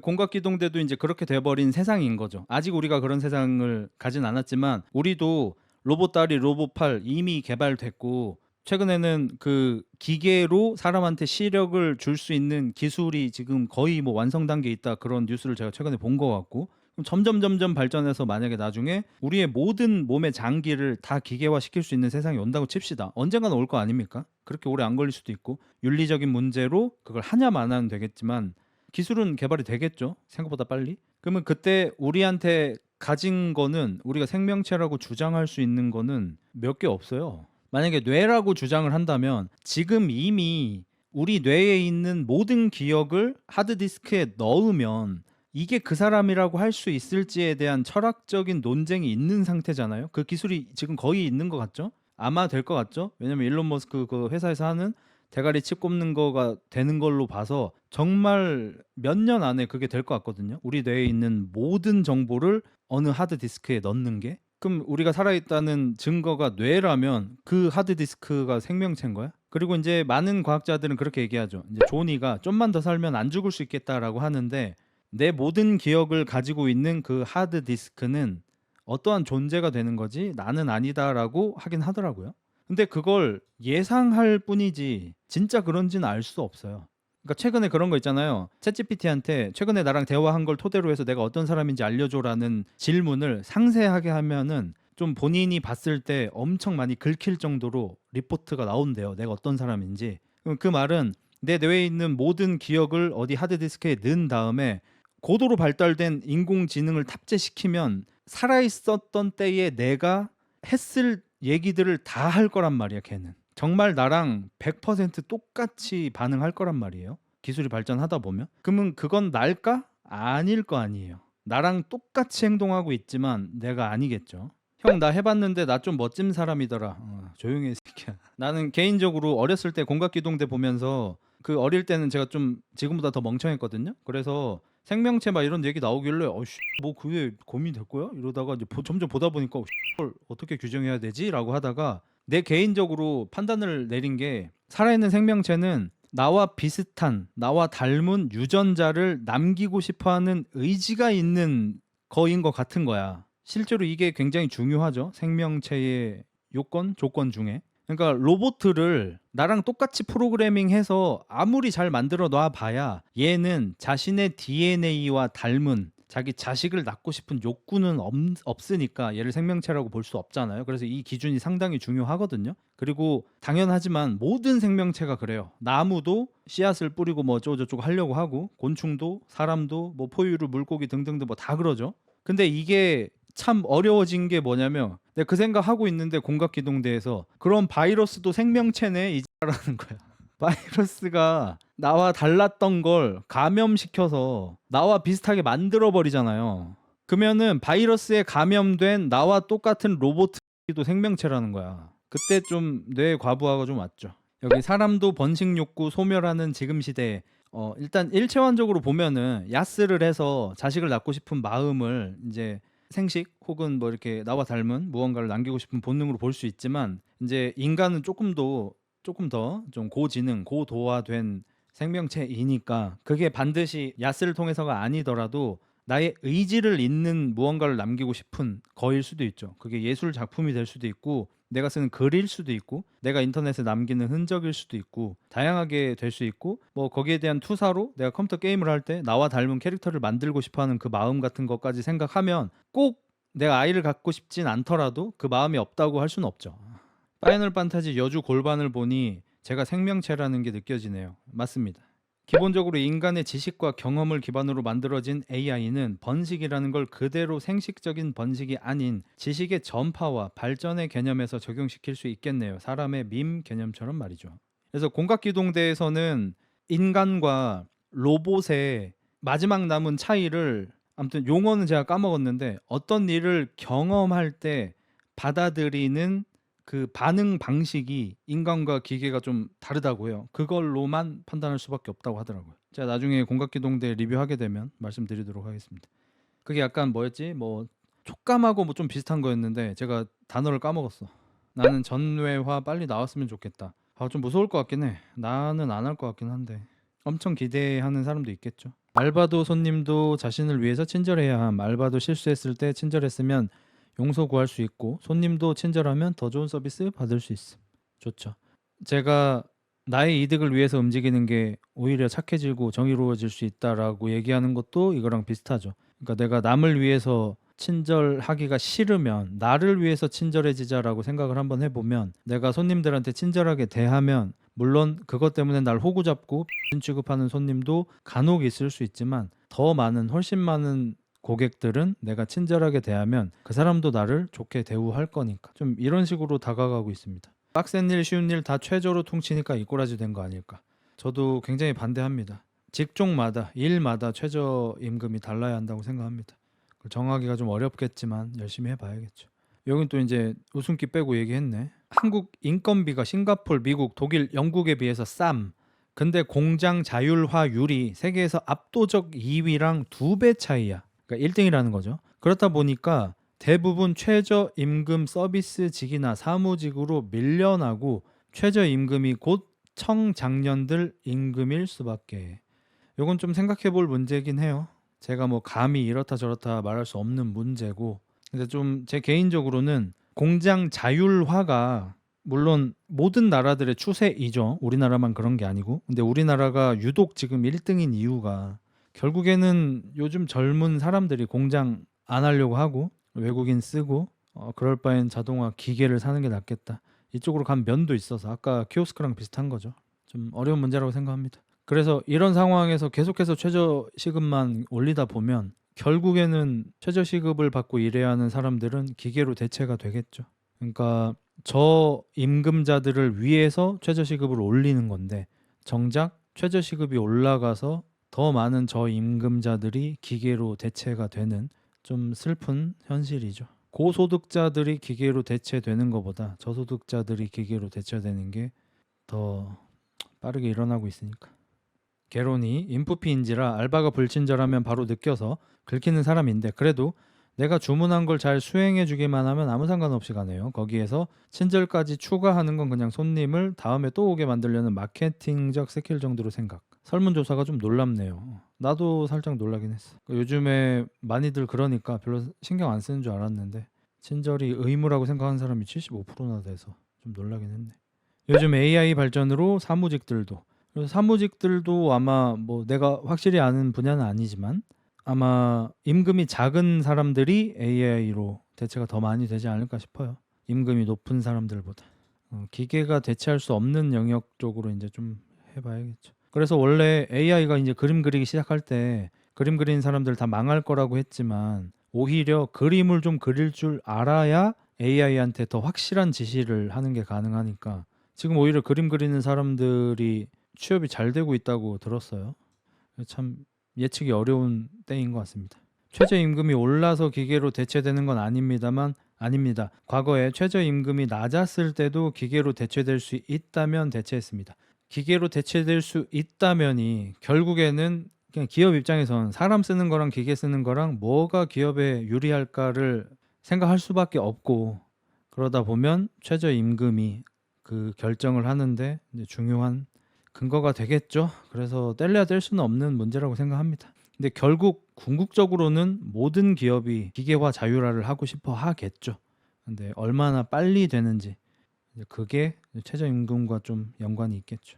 공각기동대도 이제 그렇게 돼버린 세상인 거죠. 아직 우리가 그런 세상을 가진 않았지만 우리도 로봇 다리, 로봇 팔 이미 개발됐고 최근에는 그 기계로 사람한테 시력을 줄 수 있는 기술이 지금 거의 뭐 완성 단계에 있다 그런 뉴스를 제가 최근에 본 것 같고 점점 발전해서 만약에 나중에 우리의 모든 몸의 장기를 다 기계화 시킬 수 있는 세상이 온다고 칩시다. 언젠가는 올 거 아닙니까? 그렇게 오래 안 걸릴 수도 있고 윤리적인 문제로 그걸 하냐 마냐는 되겠지만 기술은 개발이 되겠죠. 생각보다 빨리. 그러면 그때 우리한테 가진 거는 우리가 생명체라고 주장할 수 있는 거는 몇 개 없어요. 만약에 뇌라고 주장을 한다면 지금 이미 우리 뇌에 있는 모든 기억을 하드디스크에 넣으면 이게 그 사람이라고 할 수 있을지에 대한 철학적인 논쟁이 있는 상태잖아요. 그 기술이 지금 거의 있는 것 같죠? 아마 될 것 같죠? 왜냐면 일론 머스크 그 회사에서 하는 대가리 칩 꼽는 거가 되는 걸로 봐서 정말 몇 년 안에 그게 될 것 같거든요. 우리 뇌에 있는 모든 정보를 어느 하드디스크에 넣는 게. 그럼 우리가 살아있다는 증거가 뇌라면 그 하드디스크가 생명체인 거야? 그리고 이제 많은 과학자들은 그렇게 얘기하죠. 이제 조니가 좀만 더 살면 안 죽을 수 있겠다라고 하는데 내 모든 기억을 가지고 있는 그 하드디스크는 어떠한 존재가 되는 거지 나는 아니다라고 하긴 하더라고요. 근데 그걸 예상할 뿐이지 진짜 그런지는 알 수 없어요. 그러니까 최근에 그런 거 있잖아요. 챗GPT한테 최근에 나랑 대화한 걸 토대로 해서 내가 어떤 사람인지 알려줘라는 질문을 상세하게 하면은 좀 본인이 봤을 때 엄청 많이 긁힐 정도로 리포트가 나온대요. 내가 어떤 사람인지. 그 말은 내 뇌에 있는 모든 기억을 어디 하드디스크에 넣은 다음에 고도로 발달된 인공지능을 탑재시키면 살아있었던 때에 내가 했을 얘기들을 다 할 거란 말이야. 걔는 정말 나랑 100% 똑같이 반응할 거란 말이에요. 기술이 발전하다 보면. 그러면 그건 날까? 아닐 거 아니에요. 나랑 똑같이 행동하고 있지만 내가 아니겠죠. 형 나 해봤는데 나 좀 멋진 사람이더라. 조용히 해 새끼야. 나는 개인적으로 어렸을 때 공각기동대 보면서 그 어릴 때는 제가 좀 지금보다 더 멍청했거든요. 그래서 생명체 막 이런 얘기 나오길래 뭐 그게 고민이 될 거야? 이러다가 이제 점점 보다 보니까 걸 어떻게 규정해야 되지? 라고 하다가 내 개인적으로 판단을 내린 게 살아있는 생명체는 나와 비슷한 나와 닮은 유전자를 남기고 싶어하는 의지가 있는 거인 것 같은 거야. 실제로 이게 굉장히 중요하죠. 생명체의 요건, 조건 중에. 그러니까 로봇을 나랑 똑같이 프로그래밍해서 아무리 잘 만들어 놔 봐야 얘는 자신의 DNA와 닮은 자기 자식을 낳고 싶은 욕구는 없으니까 얘를 생명체라고 볼 수 없잖아요. 그래서 이 기준이 상당히 중요하거든요. 그리고 당연하지만 모든 생명체가 그래요. 나무도 씨앗을 뿌리고 뭐 어쩌고저쩌고 하려고 하고, 곤충도 사람도 뭐 포유류 물고기 등등등 뭐 다 그러죠. 근데 이게 참 어려워진 게 뭐냐면, 내가 그 생각하고 있는데 공각기동대에서 그런 바이러스도 생명체네 이라는 거야. 바이러스가 나와 달랐던 걸 감염시켜서 나와 비슷하게 만들어 버리잖아요. 그러면은 바이러스에 감염된 나와 똑같은 로봇도 생명체라는 거야. 그때 좀 뇌 과부하가 좀 왔죠. 여기 사람도 번식 욕구 소멸하는 지금 시대에 일단 일체화적으로 보면은 야스를 해서 자식을 낳고 싶은 마음을 이제 생식 혹은 뭐 이렇게 나와 닮은 무언가를 남기고 싶은 본능으로 볼 수 있지만, 이제 인간은 조금 더 좀 고지능, 고도화된 생명체이니까 그게 반드시 야스를 통해서가 아니더라도 나의 의지를 잇는 무언가를 남기고 싶은 거일 수도 있죠. 그게 예술 작품이 될 수도 있고, 내가 쓰는 글일 수도 있고, 내가 인터넷에 남기는 흔적일 수도 있고, 다양하게 될 수 있고, 뭐 거기에 대한 투사로 내가 컴퓨터 게임을 할 때 나와 닮은 캐릭터를 만들고 싶어하는 그 마음 같은 것까지 생각하면, 꼭 내가 아이를 갖고 싶진 않더라도 그 마음이 없다고 할 수는 없죠. 파이널 판타지 여주 골반을 보니 제가 생명체라는 게 느껴지네요. 맞습니다. 기본적으로 인간의 지식과 경험을 기반으로 만들어진 AI는 번식이라는 걸 그대로 생식적인 번식이 아닌 지식의 전파와 발전의 개념에서 적용시킬 수 있겠네요. 사람의 밈 개념처럼 말이죠. 그래서 공각기동대에서는 인간과 로봇의 마지막 남은 차이를, 아무튼 용어는 제가 까먹었는데, 어떤 일을 경험할 때 받아들이는 그 반응 방식이 인간과 기계가 좀 다르다고 해요. 그걸로만 판단할 수밖에 없다고 하더라고요. 제가 나중에 공각기동대 리뷰하게 되면 말씀드리도록 하겠습니다. 그게 약간 뭐였지? 뭐 촉감하고 뭐 좀 비슷한 거였는데 제가 단어를 까먹었어. 나는 전외화 빨리 나왔으면 좋겠다. 좀 무서울 것 같긴 해. 나는 안 할 것 같긴 한데 엄청 기대하는 사람도 있겠죠. 알바도 손님도 자신을 위해서 친절해야 함. 알바도 실수했을 때 친절했으면 용서 구할 수 있고, 손님도 친절하면 더 좋은 서비스 받을 수 있음. 좋죠. 제가 나의 이득을 위해서 움직이는 게 오히려 착해지고 정의로워질 수 있다라고 얘기하는 것도 이거랑 비슷하죠. 그러니까 내가 남을 위해서 친절하기가 싫으면 나를 위해서 친절해지자라고 생각을 한번 해보면, 내가 손님들한테 친절하게 대하면, 물론 그것 때문에 날 호구 잡고 취급하는 손님도 간혹 있을 수 있지만, 더 많은, 훨씬 많은 고객들은 내가 친절하게 대하면 그 사람도 나를 좋게 대우할 거니까, 좀 이런 식으로 다가가고 있습니다. 빡센 일 쉬운 일 다 최저로 퉁치니까 이 꼬라지 된 거 아닐까. 저도 굉장히 반대합니다. 직종마다 일마다 최저임금이 달라야 한다고 생각합니다. 정하기가 좀 어렵겠지만 열심히 해봐야겠죠. 여긴 또 이제 웃음기 빼고 얘기했네. 한국 인건비가 싱가폴, 미국, 독일, 영국에 비해서 쌈. 근데 공장 자율화율이 세계에서 압도적 2위랑 2배 차이야. 그러니까 1등이라는 거죠. 그렇다 보니까 대부분 최저임금 서비스직이나 사무직으로 밀려나고, 최저임금이 곧 청장년들 임금일 수밖에. 요건 좀 생각해 볼 문제긴 해요. 제가 뭐 감히 이렇다 저렇다 말할 수 없는 문제고, 근데 좀 제 개인적으로는 공장 자율화가 물론 모든 나라들의 추세이죠. 우리나라만 그런 게 아니고. 근데 우리나라가 유독 지금 1등인 이유가, 결국에는 요즘 젊은 사람들이 공장 안 하려고 하고 외국인 쓰고 그럴 바엔 자동화 기계를 사는 게 낫겠다, 이쪽으로 간 면도 있어서 아까 키오스크랑 비슷한 거죠. 좀 어려운 문제라고 생각합니다. 그래서 이런 상황에서 계속해서 최저시급만 올리다 보면 결국에는 최저시급을 받고 일해야 하는 사람들은 기계로 대체가 되겠죠. 그러니까 저임금자들을 위해서 최저시급을 올리는 건데, 정작 최저시급이 올라가서 더 많은 저임금자들이 기계로 대체가 되는 좀 슬픈 현실이죠. 고소득자들이 기계로 대체되는 것보다 저소득자들이 기계로 대체되는 게 더 빠르게 일어나고 있으니까. 개론이 인프피인지라 알바가 불친절하면 바로 느껴서 긁히는 사람인데, 그래도 내가 주문한 걸 잘 수행해 주기만 하면 아무 상관없이 가네요. 거기에서 친절까지 추가하는 건 그냥 손님을 다음에 또 오게 만들려는 마케팅적 스킬 정도로 생각. 설문조사가 좀 놀랍네요. 나도 살짝 놀라긴 했어. 요즘에 많이들 그러니까 별로 신경 안 쓰는 줄 알았는데, 친절이 의무라고 생각하는 사람이 75%나 돼서 좀 놀라긴 했네. 요즘 AI 발전으로 사무직들도 아마 뭐 내가 확실히 아는 분야는 아니지만 아마 임금이 작은 사람들이 AI로 대체가 더 많이 되지 않을까 싶어요. 임금이 높은 사람들보다. 기계가 대체할 수 없는 영역 쪽으로 이제 좀 해봐야겠죠. 그래서 원래 AI가 이제 그림 그리기 시작할 때 그림 그리는 사람들 다 망할 거라고 했지만 오히려 그림을 좀 그릴 줄 알아야 AI한테 더 확실한 지시를 하는 게 가능하니까 지금 오히려 그림 그리는 사람들이 취업이 잘 되고 있다고 들었어요. 참 예측이 어려운 때인 것 같습니다. 최저임금이 올라서 기계로 대체되는 건 아닙니다. 과거에 최저임금이 낮았을 때도 기계로 대체될 수 있다면 대체했습니다. 기계로 대체될 수 있다면이 결국에는 그냥 기업 입장에선 사람 쓰는 거랑 기계 쓰는 거랑 뭐가 기업에 유리할까를 생각할 수밖에 없고, 그러다 보면 최저임금이 그 결정을 하는데 이제 중요한 근거가 되겠죠. 그래서 뗄래야 뗄 수는 없는 문제라고 생각합니다. 근데 결국 궁극적으로는 모든 기업이 기계화 자율화를 하고 싶어 하겠죠. 근데 얼마나 빨리 되는지, 이제 그게 최저임금과 좀 연관이 있겠죠.